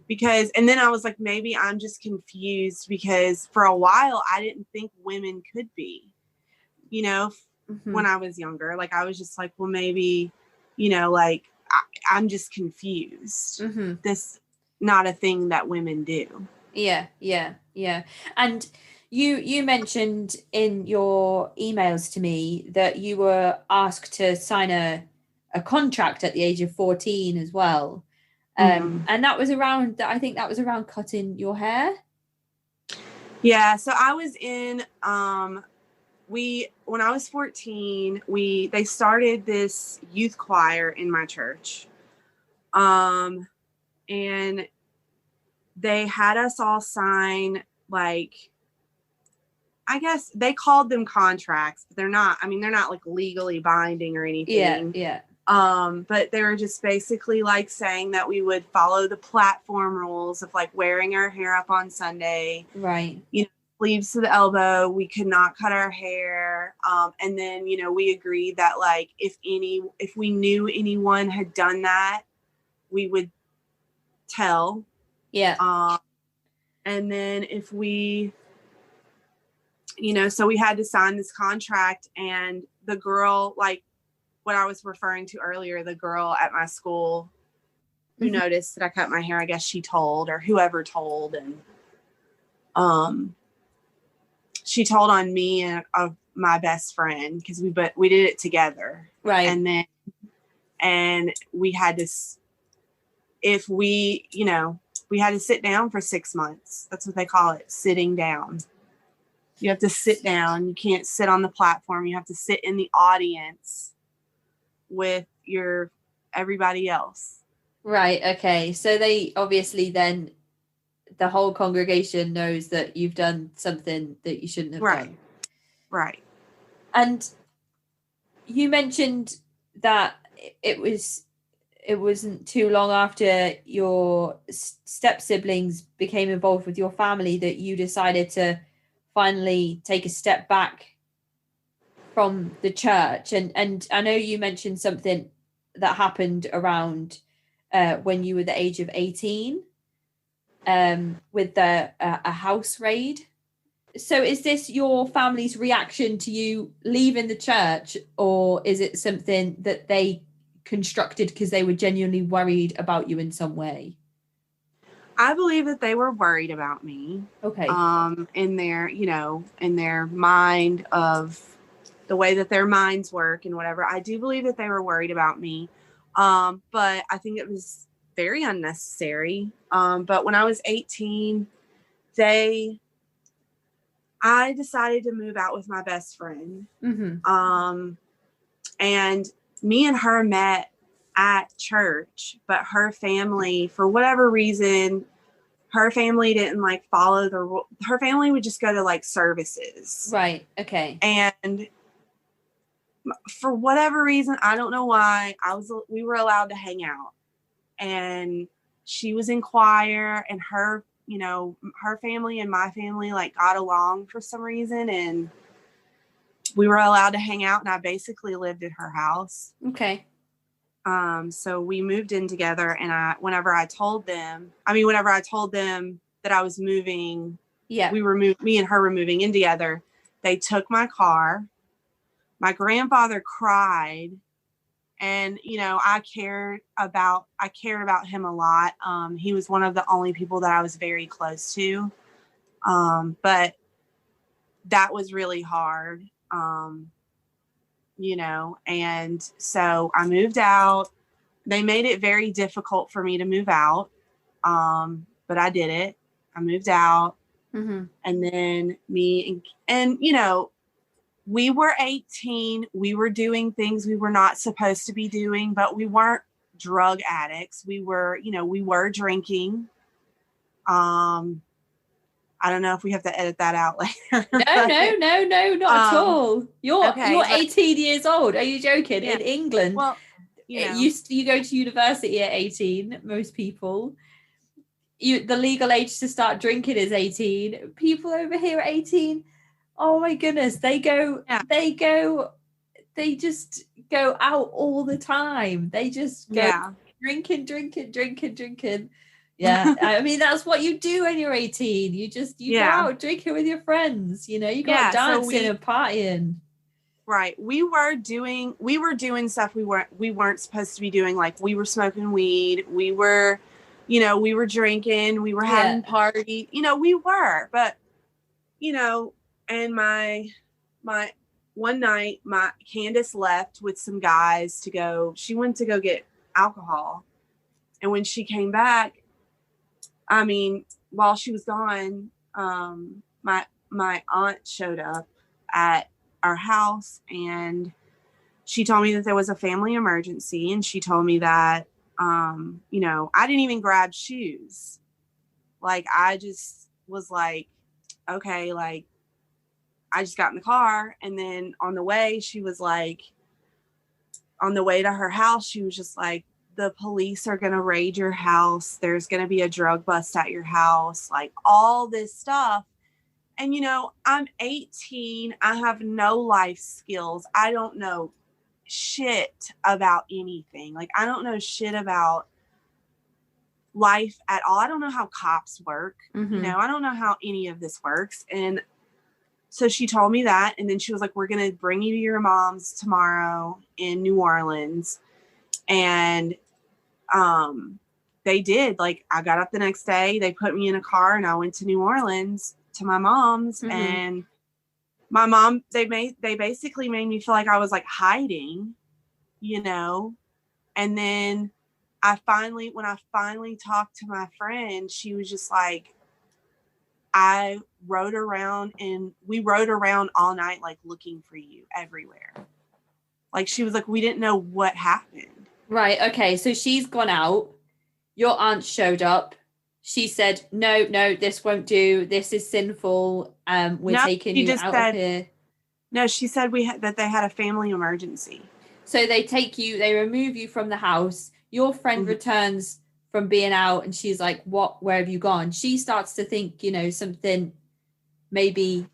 because, and then I was like, maybe I'm just confused because for a while I didn't think women could be, when I was younger. I was just like, well, maybe, I'm just confused. This not a thing that women do. Yeah. And you mentioned in your emails to me that you were asked to sign a contract at the age of 14 as well. And that was around, I think that was around cutting your hair. Yeah. So I was in, when I was 14, they started this youth choir in my church. And they had us all sign, I guess they called them contracts, but they're not legally binding or anything. Yeah. But they were just basically like saying that we would follow the platform rules of like wearing our hair up on Sunday. Right. You know, sleeves to the elbow. We could not cut our hair. And then, you know, we agreed that like if we knew anyone had done that, we would tell. Yeah. And then if we, you know, so we had to sign this contract, and the girl, like what I was referring to earlier, the girl at my school who noticed that I cut my hair, I guess she told, or whoever told, and she told on me and my best friend, because we did it together. Right. And we had to, if we, you know, we had to sit down for 6 months. That's what they call it, sitting down. You have to sit down. You can't sit on the platform. You have to sit in the audience with everybody else. Right. Okay. So they obviously then, the whole congregation knows that you've done something that you shouldn't have done. Right. And you mentioned that it wasn't too long after your step siblings became involved with your family that you decided to finally take a step back from the church. And I know you mentioned something that happened around when you were the age of 18 with a house raid. So is this your family's reaction to you leaving the church, or is it something that they constructed because they were genuinely worried about you in some way? I believe that they were worried about me. Okay. In their mind of the way that their minds work and whatever. I do believe that they were worried about me. But I think it was very unnecessary. But when I was 18, I decided to move out with my best friend. And me and her met at church, but her family, for whatever reason, her family didn't like follow the rule. Her family would just go to like services. Right. Okay. And for whatever reason, I don't know why, we were allowed to hang out, and she was in choir, and her family and my family like got along for some reason, and we were allowed to hang out, and I basically lived at her house. Okay. So we moved in together, and whenever I told them that I was moving, me and her were moving in together, they took my car. My grandfather cried, and, you know, I cared about him a lot. He was one of the only people that I was very close to. But that was really hard. You know, and so I moved out. They made it very difficult for me to move out. But I did it. I moved out. And then and you know, we were 18. We were doing things we were not supposed to be doing, but we weren't drug addicts. We were drinking. I don't know if we have to edit that out later. No, not at all. You're 18 years old. Are you joking? Yeah. In England, well, you go to university at 18. Most people, the legal age to start drinking is 18. People over here at 18, oh my goodness, they just go out all the time. They just go drinking. Yeah, I mean, that's what you do when you're 18. You go out drinking with your friends. You know, you go dancing and partying. Right. We were doing stuff we weren't supposed to be doing. Like, we were smoking weed. We were drinking. We were having party. You know, we were. But, you know, and my one night, Candace left with some guys she went to go get alcohol. And when she came back, I mean, while she was gone, my aunt showed up at our house, and she told me that there was a family emergency, and she told me that, you know, I didn't even grab shoes. Like, I just was like, okay, like, I just got in the car, and then on the way, she was like, on the way to her house, she was just like, the police are going to raid your house. There's going to be a drug bust at your house, like all this stuff. And, you know, I'm 18. I have no life skills. I don't know shit about anything. Like, I don't know shit about life at all. I don't know how cops work. Mm-hmm. You know, I don't know how any of this works. And so she told me that. And then she was like, we're going to bring you to your mom's tomorrow in New Orleans. And they did. Like, I got up the next day, they put me in a car, and I went to New Orleans to my mom's. Mm-hmm. And my mom, they basically made me feel like I was like hiding, you know. And then when I finally talked to my friend, she was just like, we rode around all night, like looking for you everywhere. Like, she was like, we didn't know what happened. Right. Okay. So she's gone out. Your aunt showed up. She said, no, this won't do. This is sinful. We're taking you out of here. No, she said that they had a family emergency. So they remove you from the house. Your friend Mm-hmm. returns from being out, and she's like, where have you gone? She starts to think, you know, something maybe,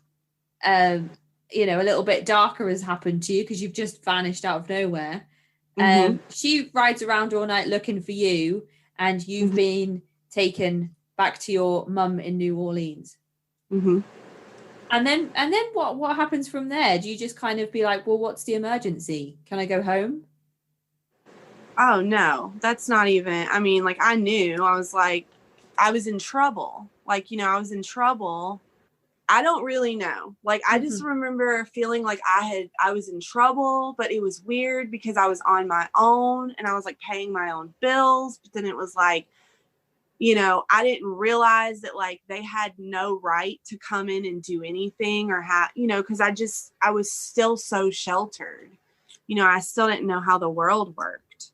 you know, a little bit darker has happened to you because you've just vanished out of nowhere. Mm-hmm. She rides around all night looking for you, and you've mm-hmm. been taken back to your mum in New Orleans. Mm-hmm. And then what happens from there? Do you just kind of be like, well, what's the emergency? Can I go home? Oh, no, that's not even, I mean, like, I knew, I was like, I was in trouble. Like, you know, I was in trouble. I don't really know. Like, I just remember feeling like I was in trouble, but it was weird because I was on my own and I was like paying my own bills. But then it was like, you know, I didn't realize that like they had no right to come in and do anything or you know, because I was still so sheltered. You know, I still didn't know how the world worked.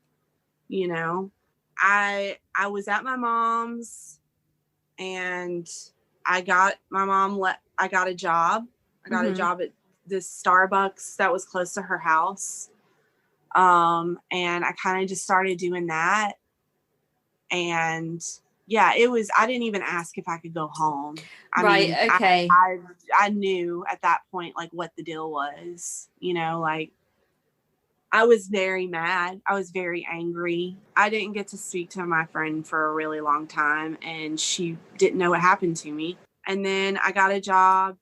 You know, I was at my mom's, and I got a job. I got a job at this Starbucks that was close to her house. And I kind of just started doing that. And yeah, I didn't even ask if I could go home. Okay. I knew at that point, like, what the deal was, you know, like, I was very mad. I was very angry. I didn't get to speak to my friend for a really long time, and she didn't know what happened to me. And then I got a job,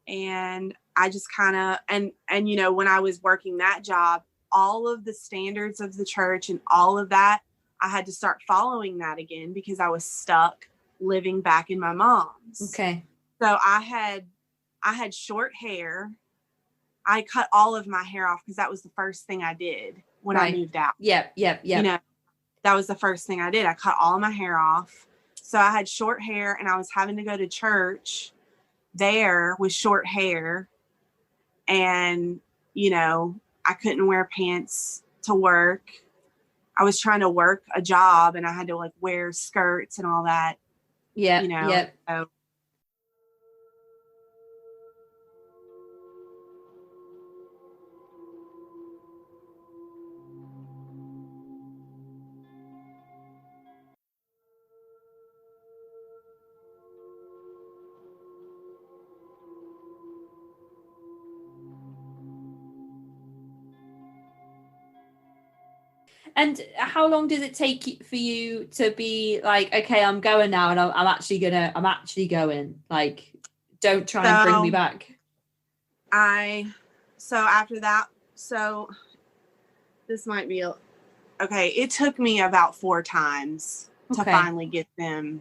and I just kind of, and, you know, when I was working that job, all of the standards of the church and all of that, I had to start following that again because I was stuck living back in my mom's. Okay. So I had short hair. I cut all of my hair off because that was the first thing I did when I moved out. Yep. You know, that was the first thing I did. I cut all of my hair off. So I had short hair, and I was having to go to church there with short hair. And, you know, I couldn't wear pants to work. I was trying to work a job, and I had to like wear skirts and all that. Yeah. You know, so. And how long does it take for you to be like, okay, I'm going now, and I'm actually going. Like, don't try and bring me back. So after that, this might be okay. It took me about 4 times to finally get them.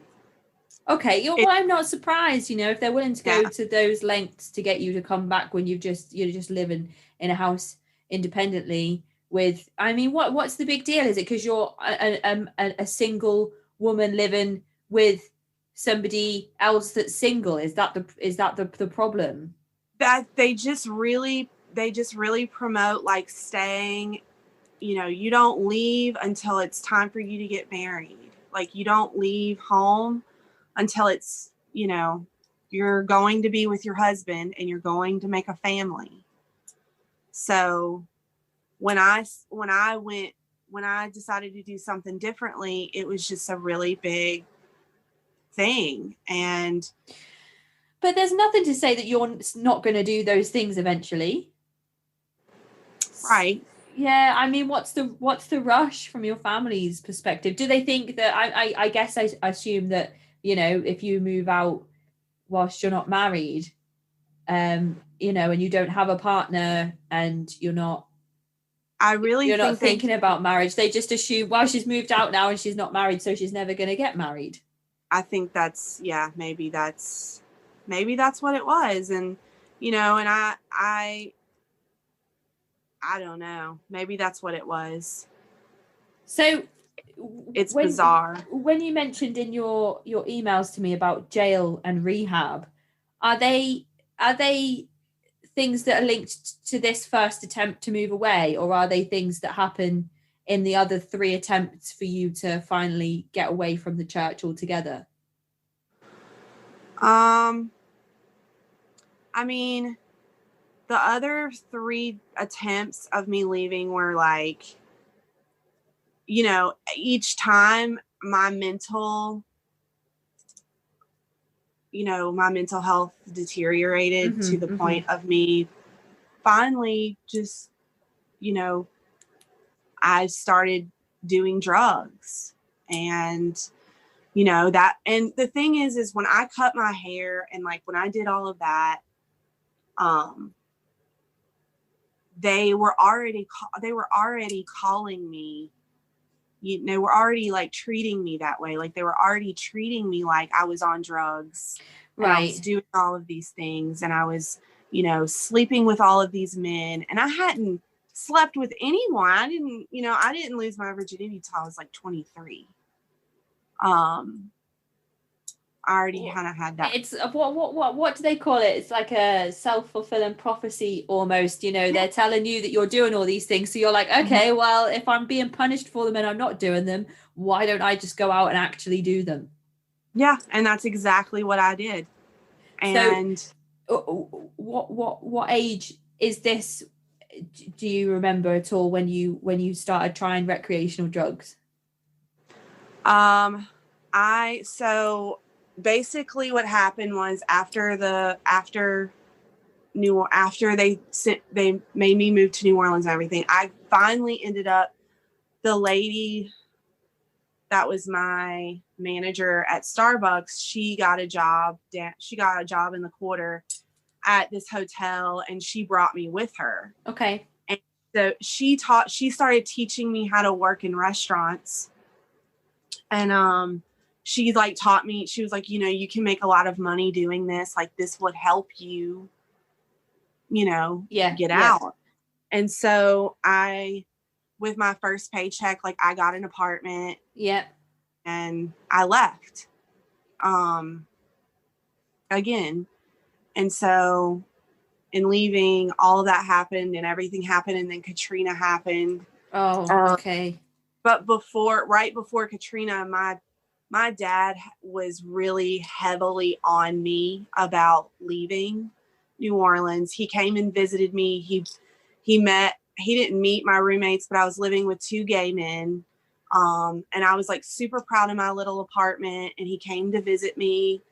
Okay, well, I'm not surprised. You know, if they're willing to go to those lengths to get you to come back when you're just living in a house independently. With, I mean, what's the big deal? Is it because you're a single woman living with somebody else that's single? Is that the problem? That they just really promote like staying. You know, you don't leave until it's time for you to get married. Like, you don't leave home until it's, you know, you're going to be with your husband and you're going to make a family. So when I decided to do something differently, it was just a really big thing. But there's nothing to say that you're not going to do those things eventually. Right. Yeah, I mean, what's the rush from your family's perspective? Do they think that I guess I assume that, you know, if you move out whilst you're not married, you know, and you don't have a partner and you're not thinking about marriage, they just assume, well, she's moved out now and she's not married, so she's never going to get married. I think that's, yeah, maybe that's what it was. And, you know, and I don't know, maybe that's what it was. So it's bizarre. When you mentioned in your emails to me about jail and rehab, are they things that are linked to this first attempt to move away, or are they things that happen in the other 3 attempts for you to finally get away from the church altogether? I mean, the other 3 attempts of me leaving were like, you know, each time my mental health deteriorated to the point of me finally just, you know, I started doing drugs. And, you know, that, and the thing is when I cut my hair and like when I did all of that, they were already calling me, they were already like treating me that way. Like they were already treating me like I was on drugs. Right. And I was doing all of these things, and I was, you know, sleeping with all of these men, and I hadn't slept with anyone. I didn't lose my virginity till I was like 23. I already kind of had that. It's what do they call it? It's like a self-fulfilling prophecy almost, you know. Yeah. They're telling you that you're doing all these things, so you're like, okay, well, if I'm being punished for them and I'm not doing them, why don't I just go out and actually do them? Yeah, and that's exactly what I did. And so, what age is this? Do you remember at all when you started trying recreational drugs? Basically what happened was after they made me move to New Orleans and everything, I finally ended up, the lady that was my manager at Starbucks, she got a job in the quarter at this hotel, and she brought me with her. Okay. And so she started teaching me how to work in restaurants. And she like taught me, she was like, you know, you can make a lot of money doing this. Like this would help you, you know, get out. And so with my first paycheck, like I got an apartment. Yep. And I left. Again. And so in leaving, all of that happened and everything happened. And then Katrina happened. Oh, okay. But right before Katrina, my dad was really heavily on me about leaving New Orleans. He came and visited me. He didn't meet my roommates, but I was living with 2 gay men. And I was like super proud of my little apartment. And he came to visit me,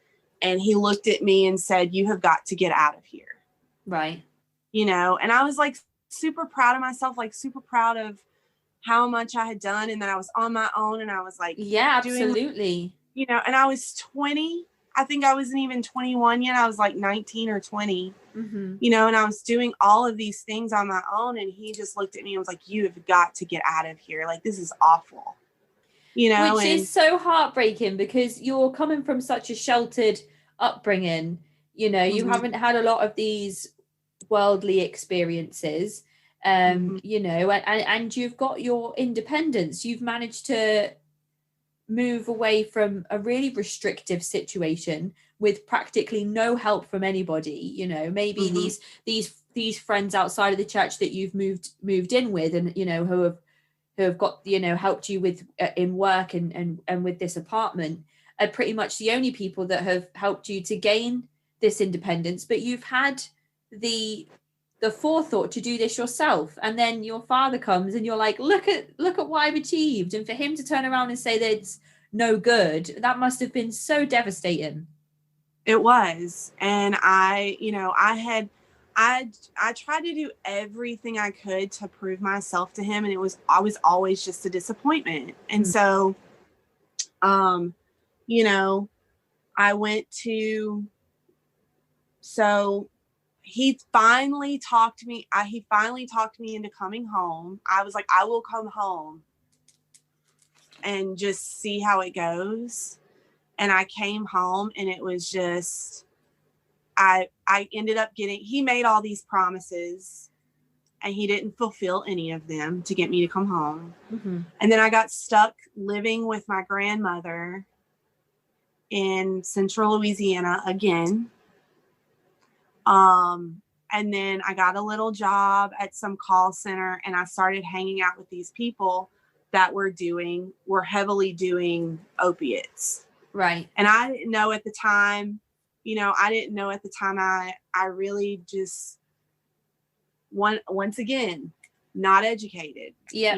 and he looked at me and said, "You have got to get out of here." Right. You know, and I was like super proud of myself, like super proud of how much I had done, and that I was on my own, and I was like, yeah, absolutely. You know, and I was 20. I think I wasn't even 21 yet. I was like 19 or 20, you know, and I was doing all of these things on my own. And he just looked at me and was like, "You have got to get out of here. Like, this is awful." You know, which is so heartbreaking because you're coming from such a sheltered upbringing. You know, you haven't had a lot of these worldly experiences, you know, and you've got your independence. You've managed to move away from a really restrictive situation with practically no help from anybody. You know, maybe these friends outside of the church that you've moved in with, and you know, who have got, you know, helped you with in work and with this apartment, are pretty much the only people that have helped you to gain this independence. But you've had the the forethought to do this yourself, and then your father comes and you're like, look at what I've achieved. And for him to turn around and say that it's no good, that must have been so devastating. It was. And I tried to do everything I could to prove myself to him, and I was always just a disappointment. And so I went to, so he finally talked me into coming home. I was like, I will come home and just see how it goes. And I came home, and it was just, I ended up he made all these promises, and he didn't fulfill any of them to get me to come home. Mm-hmm. And then I got stuck living with my grandmother in central Louisiana again. And then I got a little job at some call center, and I started hanging out with these people that were heavily doing opiates. Right. And I didn't know at the time, I really just, once again, not educated. Yeah.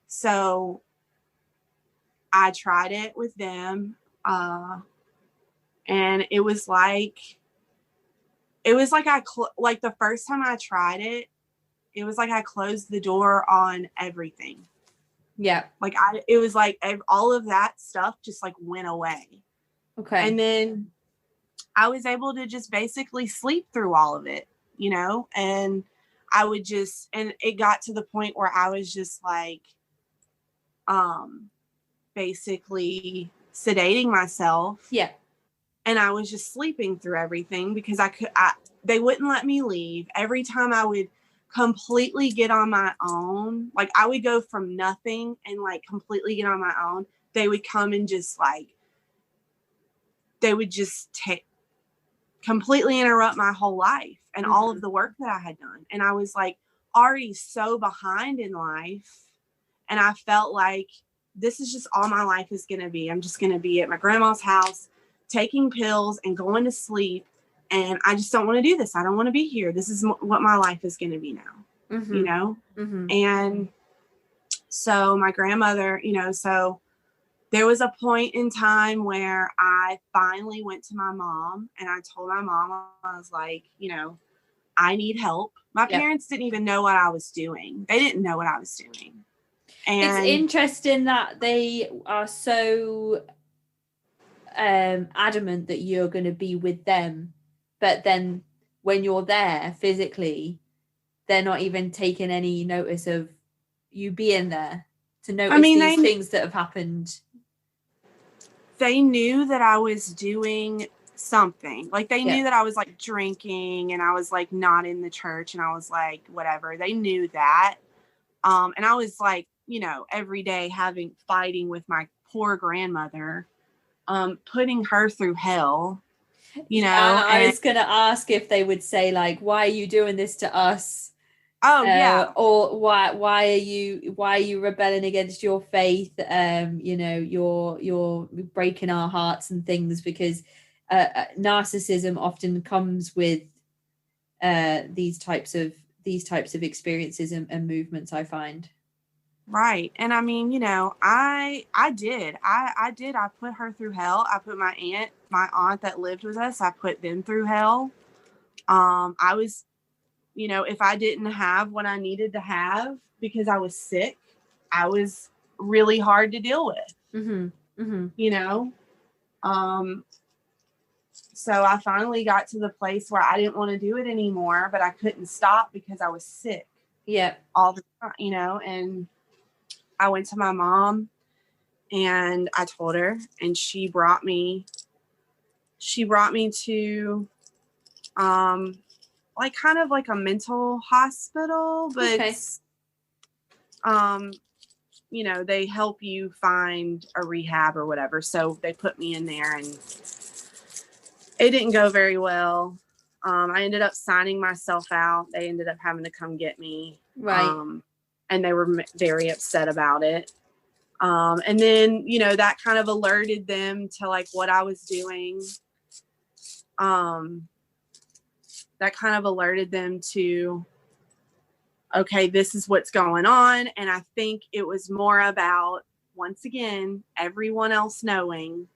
So I tried it with them. And it was like the first time I tried it, it was like I closed the door on everything. Yeah. It was like all of that stuff just like went away. Okay. And then I was able to just basically sleep through all of it, and and it got to the point where I was just like, basically sedating myself. Yeah. And I was just sleeping through everything because they wouldn't let me leave. Every time I would completely get on my own, like I would go from nothing and like completely get on my own, they would come and just like, they would just completely interrupt my whole life and all of the work that I had done. And I was like already so behind in life. And I felt like this is just all my life is going to be. I'm just going to be at my grandma's house, taking pills and going to sleep. And I just don't want to do this. I don't want to be here. This is what my life is going to be now, Mm-hmm. And so my grandmother, so there was a point in time where I finally went to my mom and I told my mom, I was like, I need help. My parents didn't even know what I was doing. They didn't know what I was doing. And it's interesting that they are so adamant that you're going to be with them, but then when you're there physically, they're not even taking any notice of you being there to notice these things that have happened. They knew that I was doing something. Like they knew that I was like drinking and I was like not in the church and I was like whatever. They knew that. And I was like, every day fighting with my poor grandmother, putting her through hell, I was going to ask if they would say like, why are you doing this to us? Oh yeah. Or why are you rebelling against your faith? You're breaking our hearts and things, because narcissism often comes with these types of experiences and movements, I find. Right. And I mean, I did. I put her through hell. I put my aunt that lived with us, I put them through hell. I was, if I didn't have what I needed to have because I was sick, I was really hard to deal with. Mm-hmm. Mm-hmm. So I finally got to the place where I didn't want to do it anymore, but I couldn't stop because I was sick. Yeah. All the time, and I went to my mom and I told her, and she brought me to, like kind of like a mental hospital, but, they help you find a rehab or whatever. So they put me in there and it didn't go very well. I ended up signing myself out. They ended up having to come get me. Right. And they were very upset about it. And then, that kind of alerted them to like what I was doing. That that kind of alerted them to, okay, this is what's going on. And I think it was more about, once again, everyone else knowing.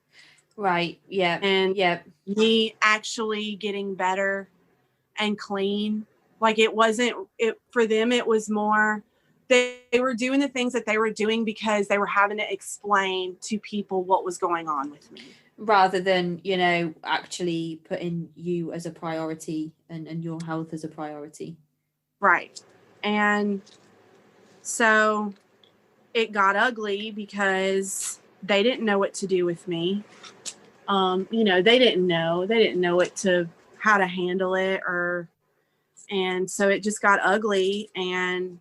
Right. Yeah. And yeah. me actually getting better and clean. Like, it wasn't, for them, it was more, they were doing the things that they were doing because they were having to explain to people what was going on with me. Rather than, actually putting you as a priority and your health as a priority. Right. And so it got ugly because they didn't know what to do with me. They didn't know how to handle it, and so it just got ugly, and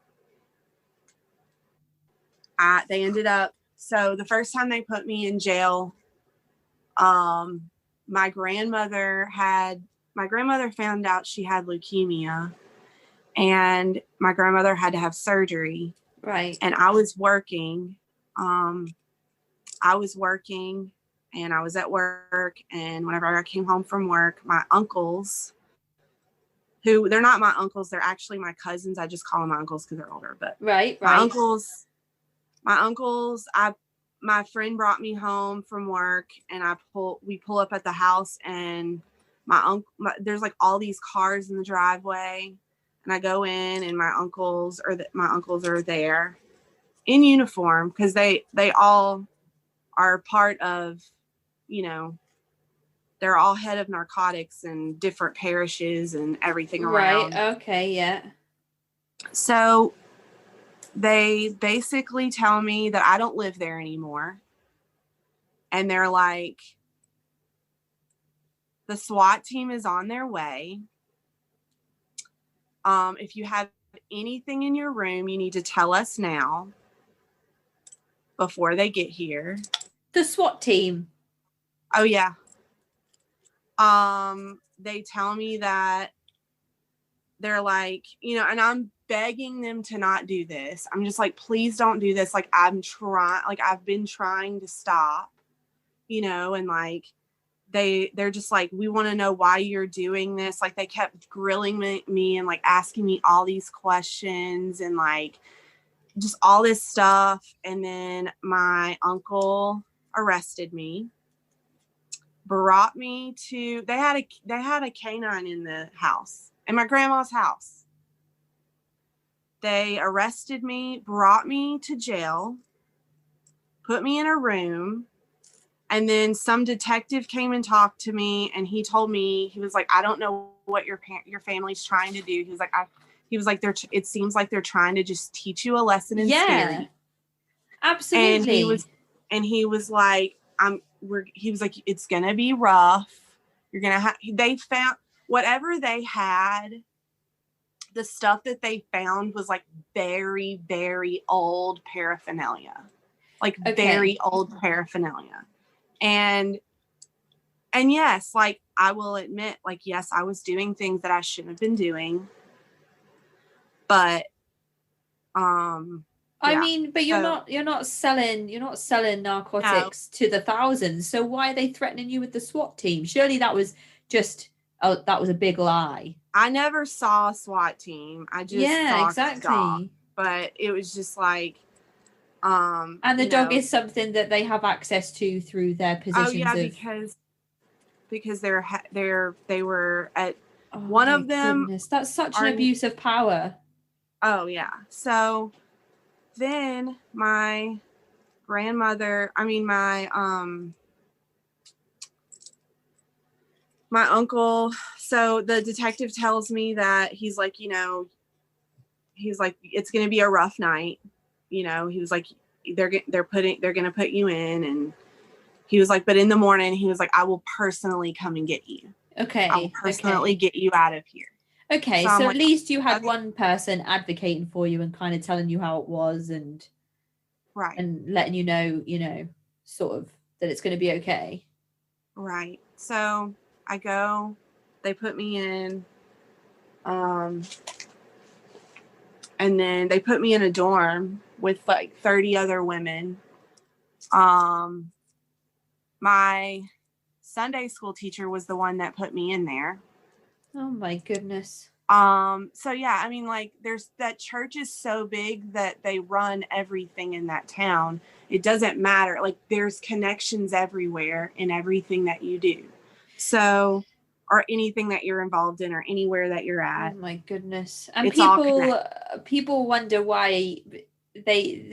they ended up, so the first time they put me in jail, my grandmother found out she had leukemia, and my grandmother had to have surgery. Right. And I was working. And I was at work, and whenever I came home from work, my uncles, who, they're not my uncles, they're actually my cousins. I just call them my uncles because they're older. But right. my uncles, my friend brought me home from work, and we pull up at the house, and there's like all these cars in the driveway, and I go in, and my uncles are there in uniform, because they all are part of, they're all head of narcotics and different parishes and everything around. Right. Okay. Yeah. So they basically tell me that I don't live there anymore. And they're like, the SWAT team is on their way. If you have anything in your room, you need to tell us now before they get here. The SWAT team. Oh, yeah. They tell me that, they're like, and I'm begging them to not do this. I'm just like, please don't do this. Like, I've been trying to stop, and like, they're just like, we want to know why you're doing this. Like, they kept grilling me and like asking me all these questions and like just all this stuff. And then my uncle arrested me, brought me to, they had a canine in the house, in my grandma's house. They arrested me, brought me to jail, put me in a room, and then some detective came and talked to me, and he told me, he was like, I don't know what your family's trying to do. He was like, it seems like they're trying to just teach you a lesson in theory. Absolutely. And he was like, it's gonna be rough. You're gonna have. They found whatever they had. The stuff that they found was like very, very old paraphernalia, very old paraphernalia. And yes, like, I will admit, like, yes, I was doing things that I shouldn't have been doing, but, I mean, but you're not selling narcotics to the thousands. So why are they threatening you with the SWAT team? Surely that was that was a big lie. I never saw a SWAT team. I just saw exactly. dog, but it was just like, and the dog is something that they have access to through their positions. Oh yeah, because they were at one of them. Goodness, that's such an abuse of power. Oh yeah. So then my grandmother, my uncle, so the detective tells me that he's like, it's going to be a rough night. He was like, they're going to put you in. And he was like, but in the morning, he was like, I will personally come and get you. Okay. I will personally get you out of here. Okay. So like, at least you had one person advocating for you and kind of telling you how it was and letting you know, sort of that it's going to be okay. Right. So I go, they put me in, and then they put me in a dorm with like 30 other women. My Sunday school teacher was the one that put me in there. Oh my goodness. So yeah, I mean, like, there's that church is so big that they run everything in that town. It doesn't matter. Like, there's connections everywhere in everything that you do. So, or anything that you're involved in or anywhere that you're Oh at. my goodness. And It's all connected. people wonder why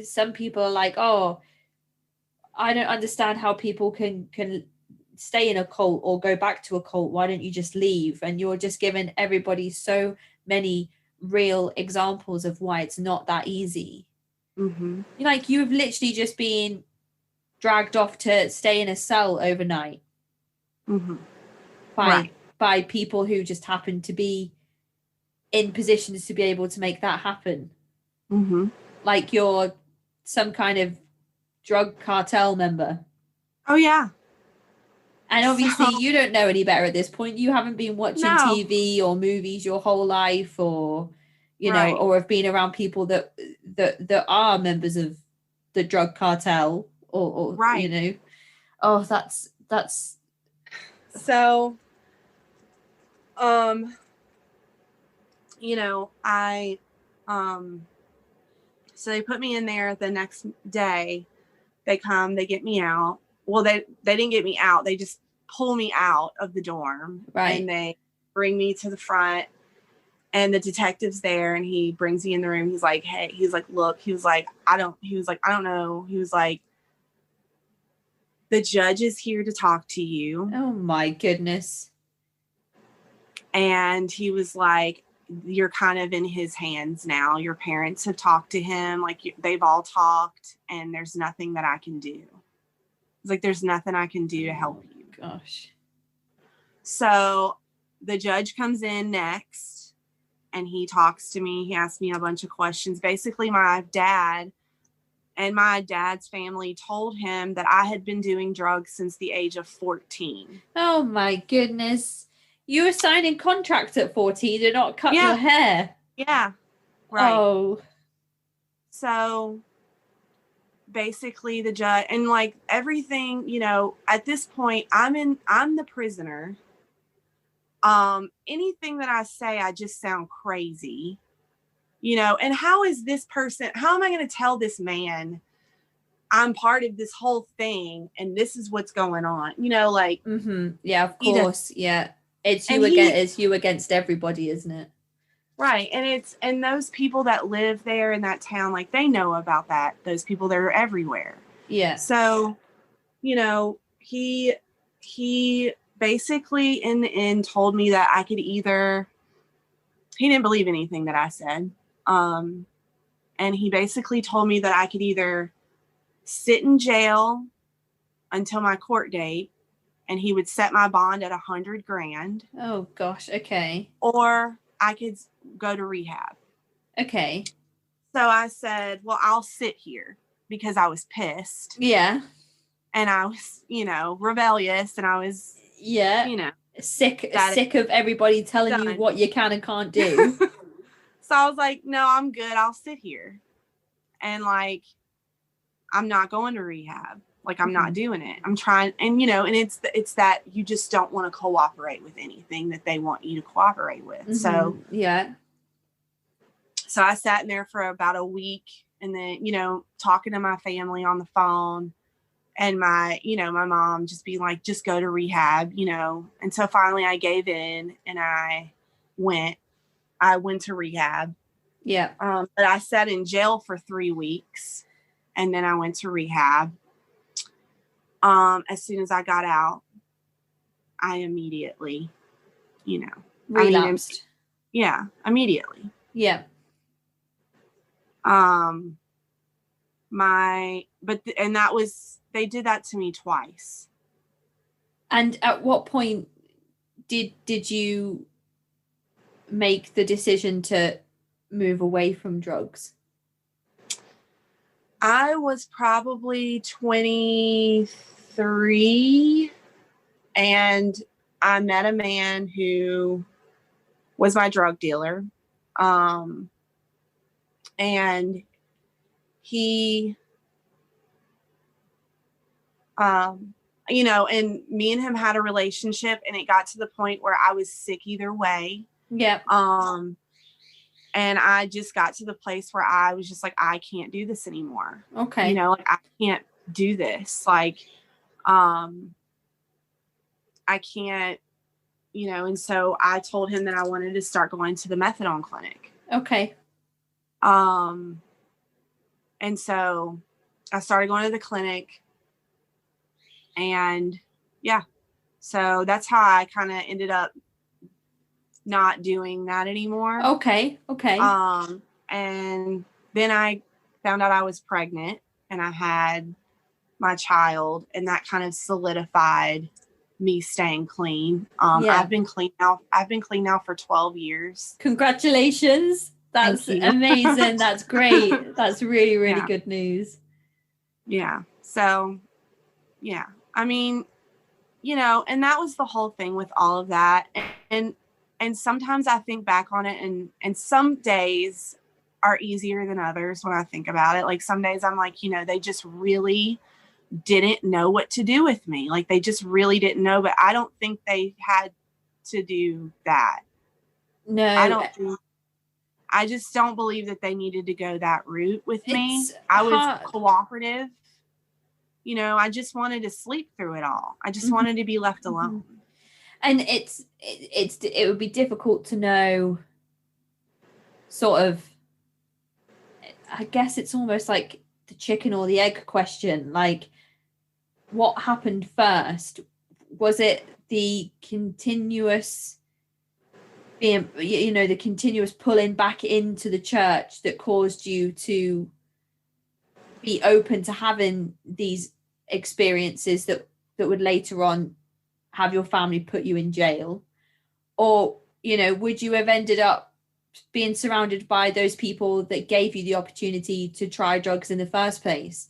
some people are like, oh, I don't understand how people can stay in a cult or go back to a cult. Why don't you just leave? And you're just giving everybody so many real examples of why it's not that easy. Mm-hmm. Like, you've literally just been dragged off to stay in a cell overnight Mm-hmm. by Right. by people who just happen to be in positions to be able to make that happen. Mm-hmm. Like, you're some kind of drug cartel member. Oh yeah. And obviously, So, you don't know any better at this point. You haven't been watching no. TV or movies your whole life, or Right. or have been around people that are members of the drug cartel, or Right. oh, that's So, um, I, so they put me in there the next day. They come, they get me out. Well, they didn't get me out. They just pull me out of the dorm, right. and they bring me to the front, and the detective's there, and he brings me in the room. He's like, hey, he's like, look, he was like, I don't know. He was like, the judge is here to talk to you. Oh my goodness. And he was like, you're kind of in his hands now. Your parents have talked to him. Like, they've all talked, and there's nothing that I can do. It's like, there's nothing I can do to help you. Gosh. So the judge comes in next, and he talks to me. He asks me a bunch of questions. Basically, my dad and my dad's family told him that I had been doing drugs since the age of 14. Oh my goodness. You were signing contracts at 14 to not cut Yeah. your hair. Yeah. Right. Oh. So basically the judge, and like everything, at this point, I'm the prisoner. Anything that I say, I just sound crazy, and how am I going to tell this man I'm part of this whole thing and this is what's going on? Like, Yeah, of course. Yeah. It's you against everybody, isn't it? Right. And those people that live there in that town, like, they know about that. Those people that are everywhere. Yeah. So, he basically in the end told me that I could either, he didn't believe anything that I said. And he basically told me that I could either sit in jail until my court date, and he would set my bond at $100,000. Oh gosh. Okay. Or I could go to rehab. Okay. So I said, well, I'll sit here, because I was pissed. Yeah. And I was, rebellious, and I was, sick of everybody telling you what you can and can't do. So I was like, no, I'm good. I'll sit here. And like, I'm not going to rehab. Like, I'm not doing it. I'm trying. And, and it's that you just don't want to cooperate with anything that they want you to cooperate with. Mm-hmm. So, yeah. So I sat in there for about a week, and then, talking to my family on the phone, and my mom just being like, just go to rehab, And so finally I gave in, and I went to rehab. Yeah. But I sat in jail for 3 weeks, and then I went to rehab. As soon as I got out, I immediately, relapsed. Immediately. Yeah. They did that to me twice. And at what point did you make the decision to move away from drugs? I was probably 23, and I met a man who was my drug dealer. And he you know, and me and him had a relationship, and it got to the point where I was sick either way. Yeah. And I just got to the place where I was just like, I can't do this anymore. Okay. You know, like, I can't do this. Like, I can't, you know, and so I told him that I wanted to start going to the methadone clinic. Okay. And so I started going to the clinic, and yeah, so that's how I kind of ended up not doing that anymore. Okay. And then I found out I was pregnant, and I had my child, and that kind of solidified me staying clean. I've been clean now for 12 years. Congratulations. That's amazing. That's great. That's really, really good news. Yeah. So, yeah. I mean, you know, and that was the whole thing with all of that. And sometimes I think back on it, and some days are easier than others when I think about it. Like, some days I'm like, you know, they just really didn't know what to do with me. Like, they just really didn't know, but I don't think they had to do that. No. I just don't believe that they needed to go that route with me. I was cooperative. You know, I just wanted to sleep through it all. I just wanted to be left alone. And it would be difficult to know, sort of, I guess it's almost like the chicken or the egg question. Like, what happened first? Was it the continuous being, you know, the continuous pulling back into the church that caused you to be open to having these experiences that would later on have your family put you in jail? Or, you know, would you have ended up being surrounded by those people that gave you the opportunity to try drugs in the first place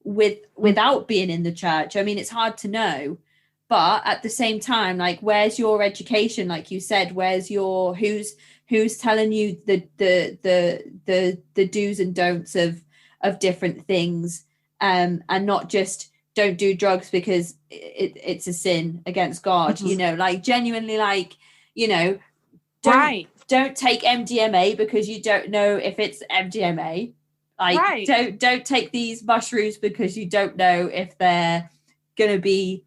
without being in the church? I mean, it's hard to know, but at the same time, like, where's your education? Like you said, where's your, who's telling you the do's and don'ts of different things, and not just don't do drugs because it's a sin against God, you know, like, genuinely, like, you know, don't take MDMA because you don't know if it's MDMA. Like, don't take these mushrooms because you don't know if they're going to be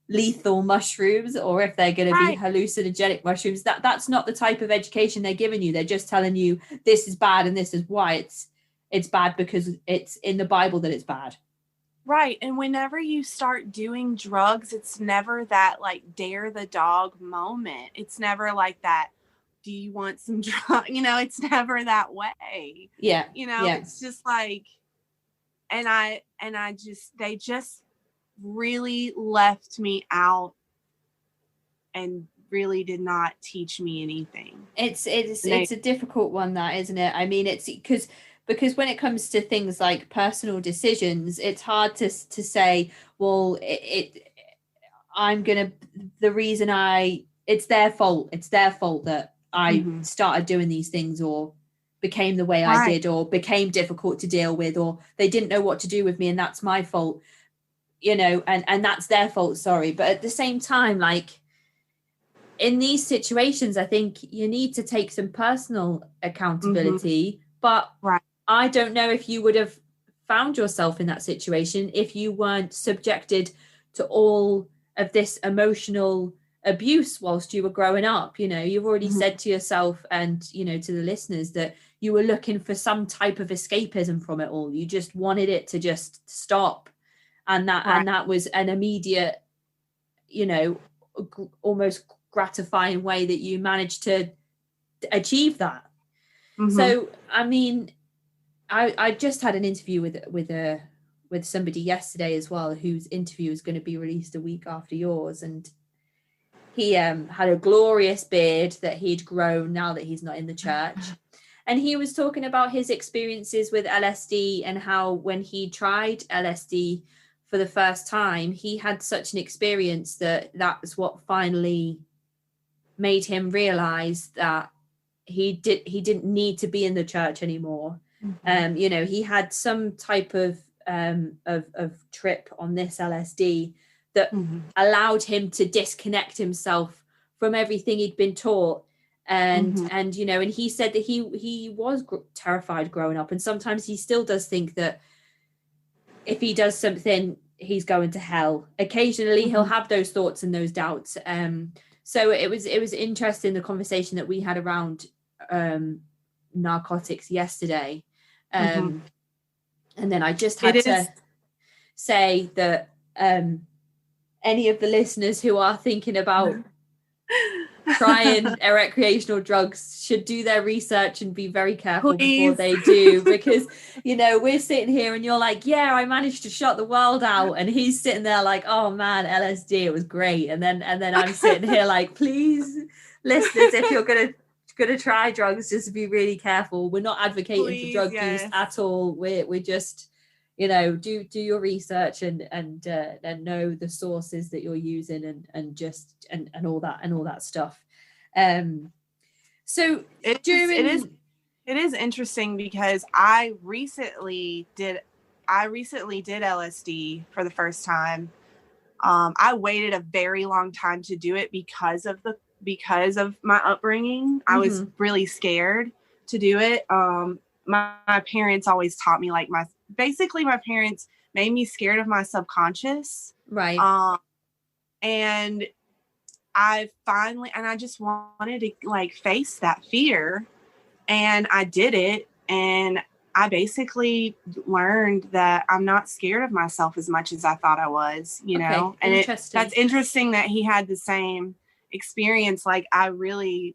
lethal mushrooms or if they're going to be hallucinogenic mushrooms. That's not the type of education they're giving you. They're just telling you this is bad and this is why it's bad, because it's in the Bible that it's bad. Right. And whenever you start doing drugs, it's never that, like, dare the dog moment. It's never like that, do you want some drug? You know, it's never that way. Yeah. You know, it's just like, they just really left me out and really did not teach me anything. It's a difficult one, that, isn't it? I mean, it's because when it comes to things like personal decisions, it's hard to say, well, it's their fault that I started doing these things, or became the way I did, or became difficult to deal with, or they didn't know what to do with me, and that's my fault, you know, and that's their fault, sorry. But at the same time, like, in these situations, I think you need to take some personal accountability, but I don't know if you would have found yourself in that situation if you weren't subjected to all of this emotional abuse whilst you were growing up. You know, you've already said to yourself and, you know, to the listeners that you were looking for some type of escapism from it all. You just wanted it to just stop. And that was an immediate, you know, almost gratifying way that you managed to achieve that. So, I mean, I just had an interview with somebody yesterday as well, whose interview is going to be released a week after yours, and he had a glorious beard that he'd grown now that he's not in the church, and he was talking about his experiences with LSD and how when he tried LSD for the first time, he had such an experience that's what finally made him realize that he didn't need to be in the church anymore. You know, he had some type of trip on this LSD that Mm-hmm. allowed him to disconnect himself from everything he'd been taught. And Mm-hmm. and you know, and he said that he was terrified growing up, and sometimes he still does think that if he does something, he's going to hell. Occasionally he'll have those thoughts and those doubts. So it was interesting, the conversation that we had around narcotics yesterday. And then I just had to say that any of the listeners who are thinking about trying recreational drugs should do their research and be very careful before they do, because you know, we're sitting here and you're like, yeah, I managed to shut the world out, and he's sitting there like, oh man, LSD, it was great. And then I'm sitting here like, please, listeners, if you're gonna try drugs, just be really careful. We're not advocating for drug use at all. We're just, you know, do your research and know the sources that you're using and just and all that stuff. So it is interesting because I recently did LSD for the first time. I waited a very long time to do it because of my upbringing. I was really scared to do it. My parents always taught me, like, my parents made me scared of my subconscious. Right. And I just wanted to, like, face that fear, and I did it. And I basically learned that I'm not scared of myself as much as I thought I was, you know? And that's interesting that he had the same experience. Like, I really,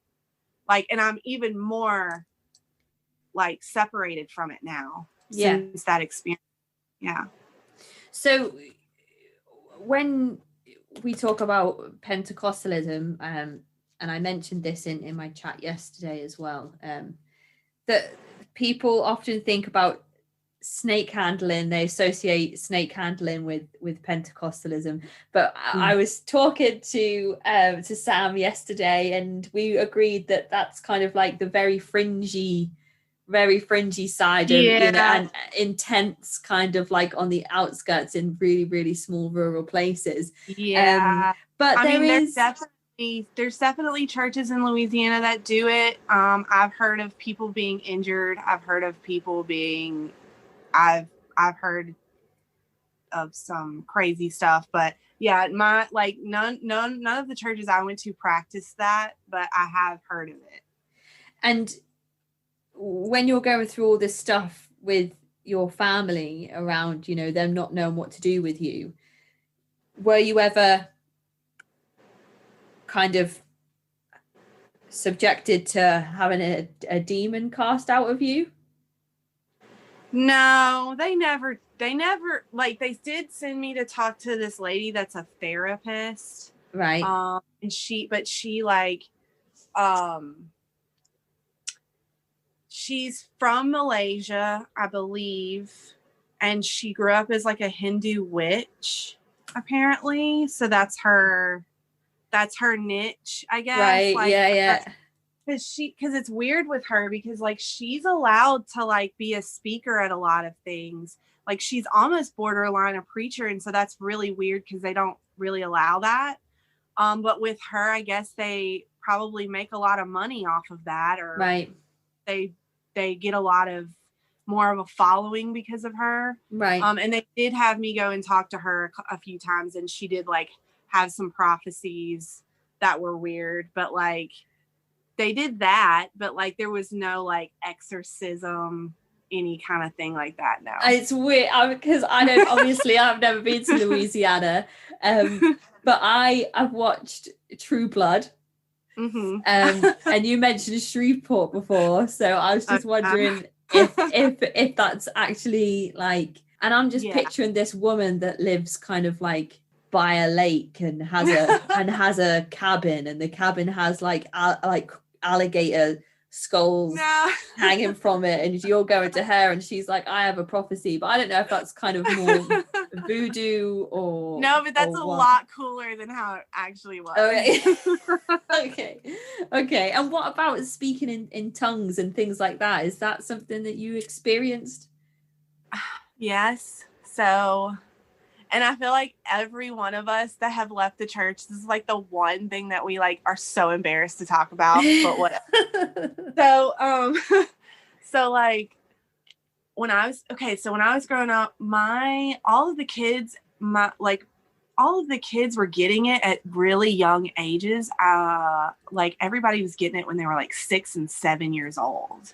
like, and I'm even more, like, separated from it now since that experience. Yeah. So when we talk about Pentecostalism, and I mentioned this in my chat yesterday as well, that people often think about snake handling. They associate snake handling with Pentecostalism. But I was talking to Sam yesterday, and we agreed that that's kind of like the very fringy side of, you know, and intense, kind of like on the outskirts in really, really small rural places. But there's definitely churches in Louisiana that do it. I've heard of people being injured. I've heard of people being, I've heard of some crazy stuff, but yeah, none of the churches I went to practice that, but I have heard of it. And when you're going through all this stuff with your family around, you know, them not knowing what to do with you, were you ever kind of subjected to having a demon cast out of you? No, they never, like, they did send me to talk to this lady that's a therapist. Right. And she like, she's from Malaysia, I believe, and she grew up as like a Hindu witch, apparently. So that's her niche, I guess. Right. Like, yeah. Because it's weird with her, because, like, she's allowed to, like, be a speaker at a lot of things. Like, she's almost borderline a preacher, and so that's really weird because they don't really allow that. But with her, I guess they probably make a lot of money off of that, or right. They get a lot of more of a following because of her. Right. And they did have me go and talk to her a few times, and she did, like, have some prophecies that were weird, but, like, they did that, but, like, there was no, like, exorcism, any kind of thing like that. No, it's weird because I don't, obviously I've never been to Louisiana, but I've watched True Blood, and you mentioned Shreveport before, so I was just wondering if that's actually, like, and I'm just picturing this woman that lives kind of like by a lake and has a cabin, and the cabin has like alligator skulls hanging from it, and you're going to her and she's like, I have a prophecy. But I don't know if that's kind of more voodoo or no, but that's a lot cooler than how it actually was. Okay. And what about speaking in tongues and things like that? Is that something that you experienced? Yes. So And I feel like every one of us that have left the church, this is like the one thing that we like are so embarrassed to talk about, but whatever. So, so like when I was growing up, all of the kids were getting it at really young ages. Like everybody was getting it when they were like 6 and 7 years old.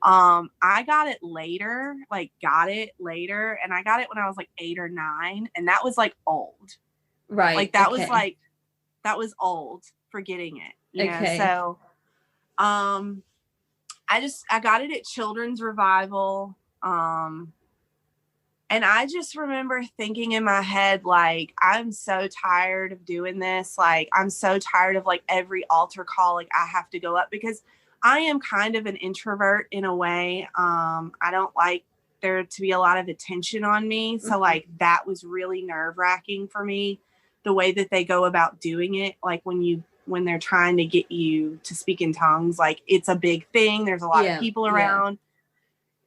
I got it later, and I got it when I was like 8 or 9, and that was like old. Right. Like that was old for getting it. Okay. So I got it at Children's Revival. And I just remember thinking in my head, like, I'm so tired of doing this. Like, I'm so tired of like every altar call, like I have to go up, because I am kind of an introvert in a way. I don't like there to be a lot of attention on me. So like that was really nerve-wracking for me, the way that they go about doing it. Like when they're trying to get you to speak in tongues, like it's a big thing. There's a lot of people around.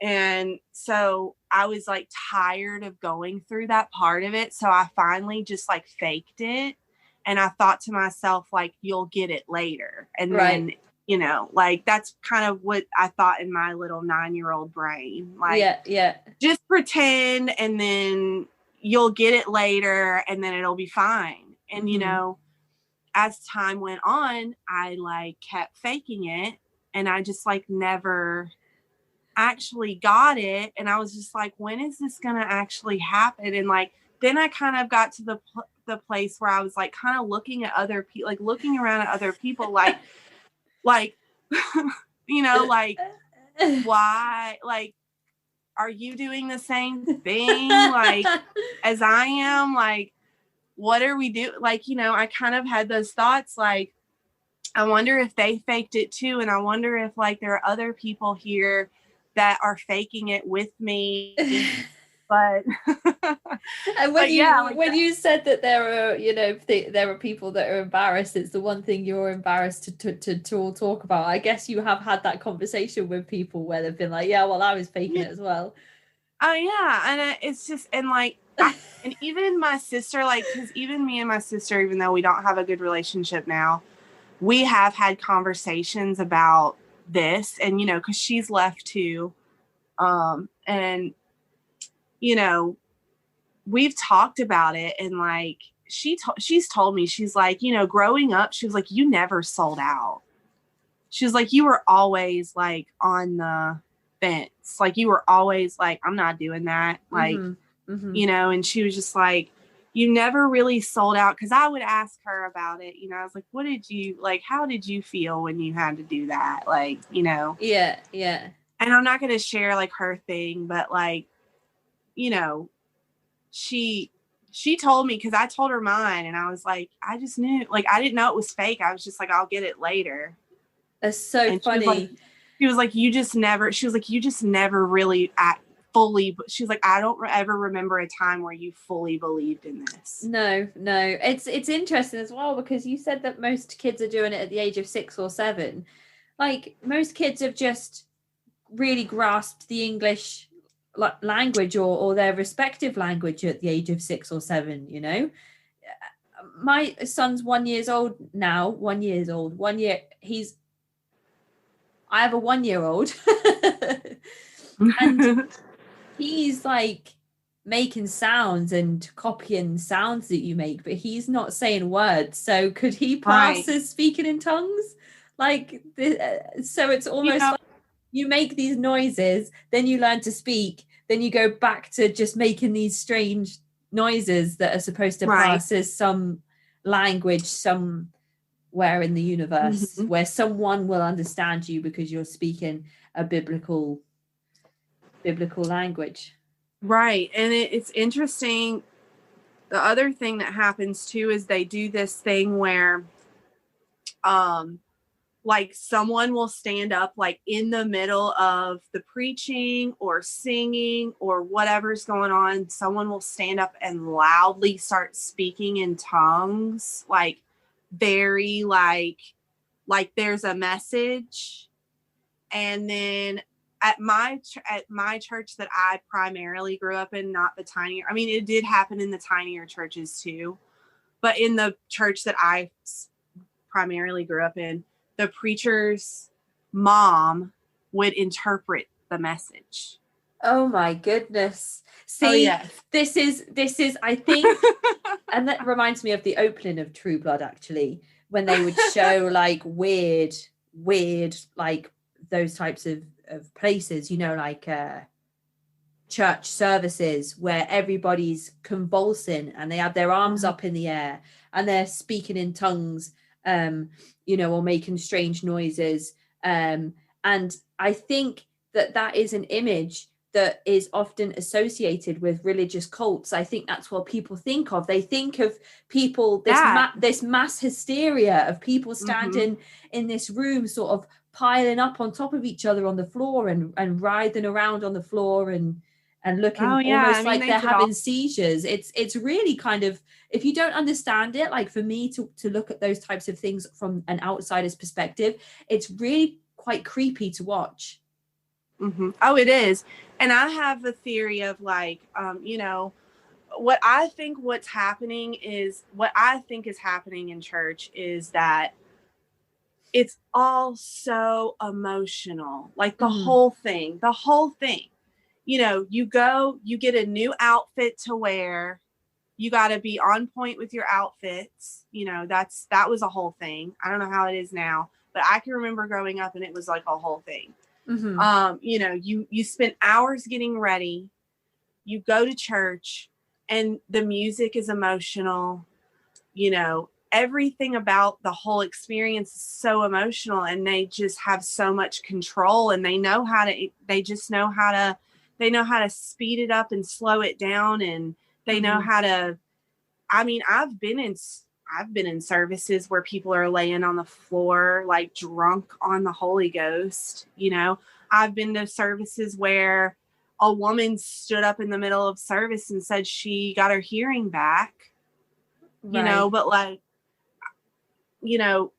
And so I was like tired of going through that part of it. So I finally just like faked it. And I thought to myself, like, you'll get it later. And then, like that's kind of what I thought in my little 9-year-old brain. Like, just pretend, and then you'll get it later, and then it'll be fine. And, as time went on, I like kept faking it, and I just like never actually got it. And I was just like, when is this gonna actually happen? And like then I kind of got to the place where I was like kind of looking at other people, like looking around at other people, like like like, why, like, are you doing the same thing like as I am? Like, what are we doing? Like, I kind of had those thoughts, like, I wonder if they faked it too. And I wonder if like there are other people here that are faking it with me. But and when you said that there are there are people that are embarrassed, it's the one thing you're embarrassed to all talk about. I guess you have had that conversation with people where they've been like, yeah, well, I was faking it as well. Oh yeah. And it's just, and like and even my sister, like, because even me and my sister, even though we don't have a good relationship now, we have had conversations about this. And because she's left too, and we've talked about it. And like she's told me, she's like, growing up, she was like, you never sold out. She was like, you were always like on the fence, like you were always like, I'm not doing that, like and she was just like, you never really sold out. Because I would ask her about it, I was like, what did you like, how did you feel when you had to do that, like, yeah and I'm not going to share like her thing, but like, she told me, because I told her mine, and I was like, I just knew, like, I didn't know it was fake. I was just like, I'll get it later. That's so funny. She was like, you just never really fully, she was like, I don't ever remember a time where you fully believed in this. No, it's interesting as well, because you said that most kids are doing it at the age of 6 or 7. Like, most kids have just really grasped the English language or their respective language at the age of 6 or 7. My son's 1 year old now. 1 year old. 1 year. I have a 1-year-old, and he's like making sounds and copying sounds that you make, but he's not saying words. So could he pass as speaking in tongues? Like, so it's almost like you make these noises, then you learn to speak, then you go back to just making these strange noises that are supposed to pass as some language somewhere in the universe where someone will understand you because you're speaking a biblical language. Right. And it's interesting. The other thing that happens too is they do this thing where like someone will stand up like in the middle of the preaching or singing or whatever's going on. Someone will stand up and loudly start speaking in tongues, like very like there's a message. And then at my church that I primarily grew up in, not the tinier. I mean, it did happen in the tinier churches too, but in the church that I primarily grew up in, the preacher's mom would interpret the message. Oh my goodness. See, oh, yes. this is, I think, and that reminds me of the opening of True Blood, actually, when they would show like weird, like those types of places, you know, like church services where everybody's convulsing and they have their arms up in the air and they're speaking in tongues, you know, or making strange noises. And I think that is an image that is often associated with religious cults. I think that's what people think of. They think of people, this mass hysteria of people standing in this room, sort of piling up on top of each other on the floor and writhing around on the floor and looking almost like they're having seizures. It's really kind of, if you don't understand it, like for me to look at those types of things from an outsider's perspective, it's really quite creepy to watch. Oh, it is. And I have a theory of like, you know, what I think is happening in church is that it's all so emotional, like the whole thing, you know, you get a new outfit to wear. You got to be on point with your outfits. You know, that was a whole thing. I don't know how it is now, but I can remember growing up and it was like a whole thing. You know, you spend hours getting ready, you go to church and the music is emotional, you know, everything about the whole experience is so emotional, and they just have so much control, and they know how to speed it up and slow it down. And they know how to, I mean, I've been in services where people are laying on the floor, like drunk on the Holy Ghost. You know, I've been to services where a woman stood up in the middle of service and said she got her hearing back, you know, but like, you know,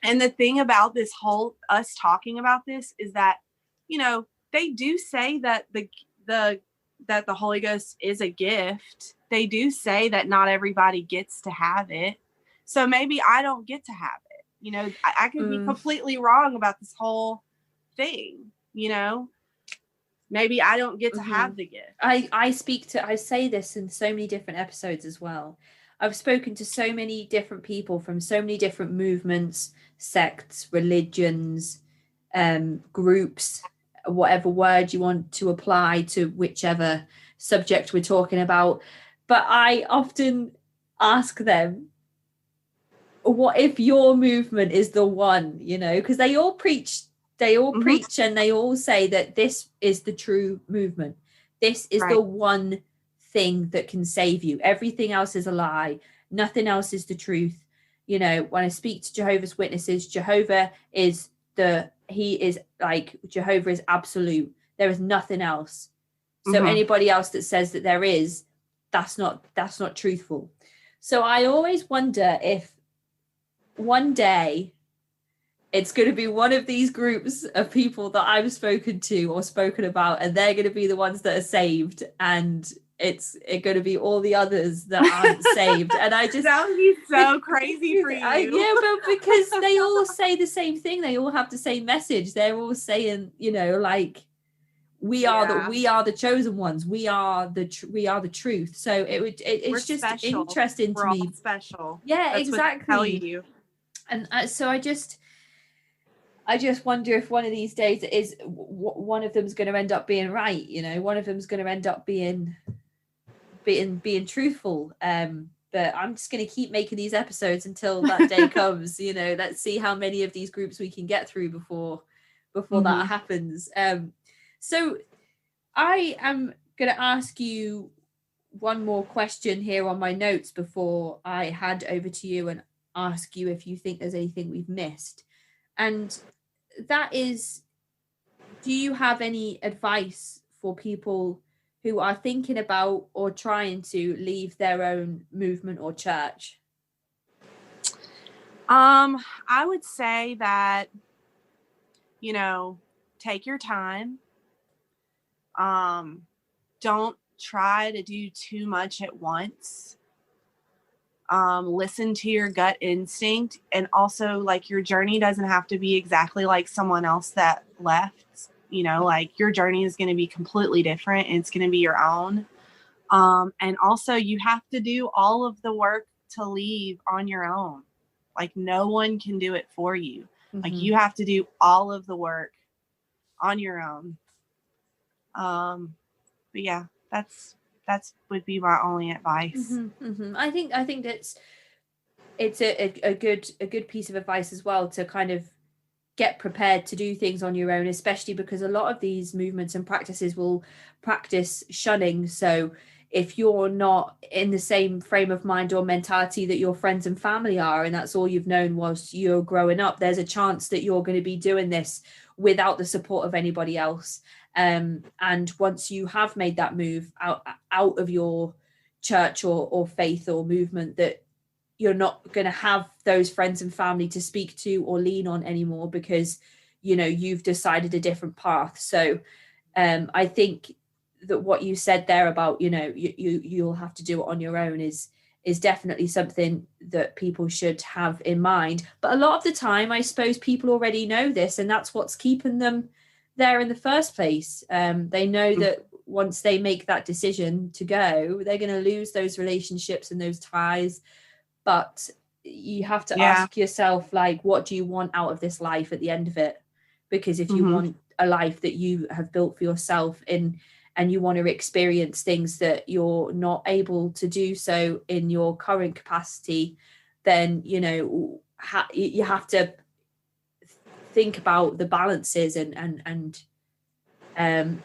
and the thing about this whole, us talking about this is that, you know, they do say that that the Holy Ghost is a gift. They do say that not everybody gets to have it. So maybe I don't get to have it. You know, I could be completely wrong about this whole thing, you know. Maybe I don't get to have the gift. I say this in so many different episodes as well. I've spoken to so many different people from so many different movements, sects, religions, groups, whatever word you want to apply to whichever subject we're talking about. But I often ask them, what if your movement is the one, you know, because they all preach and they all say that this is the true movement. This is the one thing that can save you. Everything else is a lie. Nothing else is the truth. You know, when I speak to Jehovah's Witnesses, Jehovah is absolute. There is nothing else. So anybody else that says that there is, that's not truthful. So I always wonder if one day it's going to be one of these groups of people that I've spoken to or spoken about, and they're going to be the ones that are saved, and it's going to be all the others that aren't saved. And I just, that would be so crazy for you. Yeah, but because they all say the same thing, they all have the same message. They're all saying, you know, like we are the chosen ones. We are the truth. So it's just special. interesting to me. All special. Yeah, that's exactly. What they tell you. And so I just wonder if one of these days is one of them's going to end up being right. You know, one of them's going to end up being truthful. But I'm just going to keep making these episodes until that day comes. You know, let's see how many of these groups we can get through before that happens. So I am going to ask you one more question here on my notes before I hand over to you and ask you if you think there's anything we've missed. And that is, do you have any advice for people who are thinking about or trying to leave their own movement or church? I would say that, you know, take your time. Don't try to do too much at once. Listen to your gut instinct. And also, like, your journey doesn't have to be exactly like someone else that left. You know, like, your journey is going to be completely different and it's going to be your own. And also, you have to do all of the work to leave on your own. Like, no one can do it for you. Mm-hmm. Like, you have to do all of the work on your own. But yeah, that's would be my only advice. Mm-hmm, mm-hmm. I think it's a good piece of advice as well, to kind of get prepared to do things on your own, especially because a lot of these movements and practices will practice shunning. So if you're not in the same frame of mind or mentality that your friends and family are, and that's all you've known whilst you're growing up, there's a chance that you're going to be doing this without the support of anybody else. And once you have made that move out of your church or faith or movement, that you're not going to have those friends and family to speak to or lean on anymore, because, you know, you've decided a different path. So I think that what you said there about, you know, you'll have to do it on your own is definitely something that people should have in mind. But a lot of the time, I suppose people already know this, and that's what's keeping them there in the first place. They know that once they make that decision to go, they're going to lose those relationships and those ties. But you have to ask yourself, like, what do you want out of this life at the end of it? Because if you want a life that you have built for yourself and you want to experience things that you're not able to do so in your current capacity, then, you know, you have to think about the balances and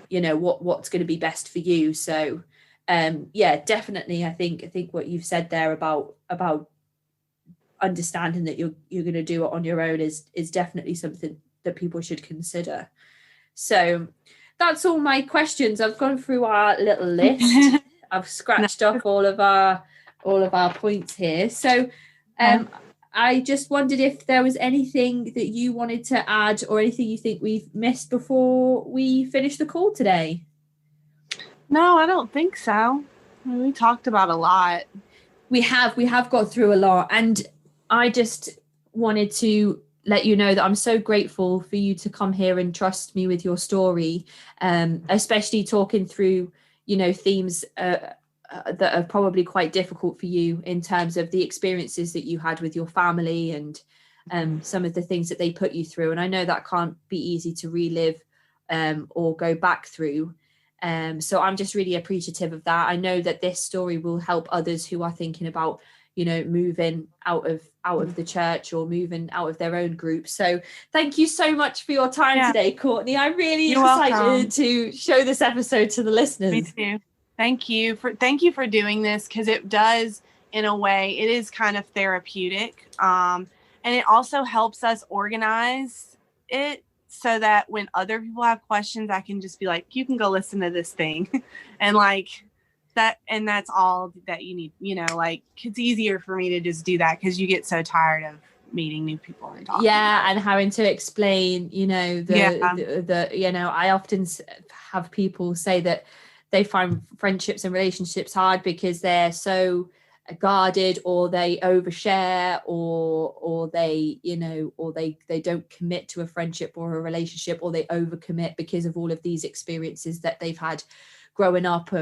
you know, what's going to be best for you. So definitely, I think what you've said there about understanding that you're going to do it on your own is definitely something that people should consider. So that's all my questions. I've gone through our little list. I've scratched off all of our points here. So I just wondered if there was anything that you wanted to add or anything you think we've missed before we finish the call today. No, I don't think so. I mean, we talked about a lot. We have got through a lot, and I just wanted to let you know that I'm so grateful for you to come here and trust me with your story, especially talking through, you know, themes that are probably quite difficult for you in terms of the experiences that you had with your family and some of the things that they put you through. And I know that can't be easy to relive or go back through. So I'm just really appreciative of that. I know that this story will help others who are thinking about, you know, moving out of the church or moving out of their own group. So thank you so much for your time today, Courtney. I'm really excited to show this episode to the listeners. Me too. Thank you for doing this, because it does, in a way, it is kind of therapeutic. And it also helps us organize it so that when other people have questions, I can just be like, you can go listen to this thing. And like that, and that's all that you need, you know, like, it's easier for me to just do that because you get so tired of meeting new people and talking. And having to explain, you know, the you know, I often have people say that they find friendships and relationships hard because they're so guarded, or they overshare, or they, you know, or they don't commit to a friendship or a relationship, or they overcommit because of all of these experiences that they've had growing up.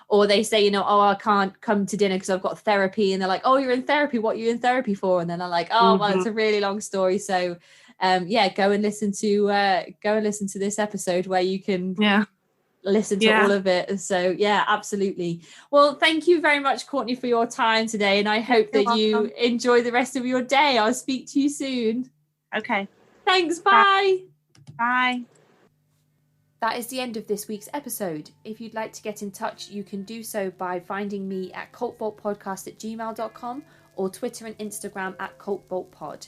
Or they say, you know, oh, I can't come to dinner because I've got therapy, and they're like, oh, you're in therapy, what are you in therapy for? And then I'm like, oh, well, it's a really long story. So go and listen to this episode where you can listen to all of it. So absolutely. Well, thank you very much, Courtney, for your time today, and I hope that you enjoy the rest of your day. I'll speak to you soon. Okay, thanks. Bye. That is the end of this week's episode. If you'd like to get in touch, you can do so by finding me at cultvaultpodcast@gmail.com or Twitter and Instagram at cultvaultpod.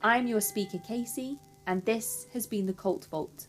I'm your speaker, Casey, and this has been the Cult Vault.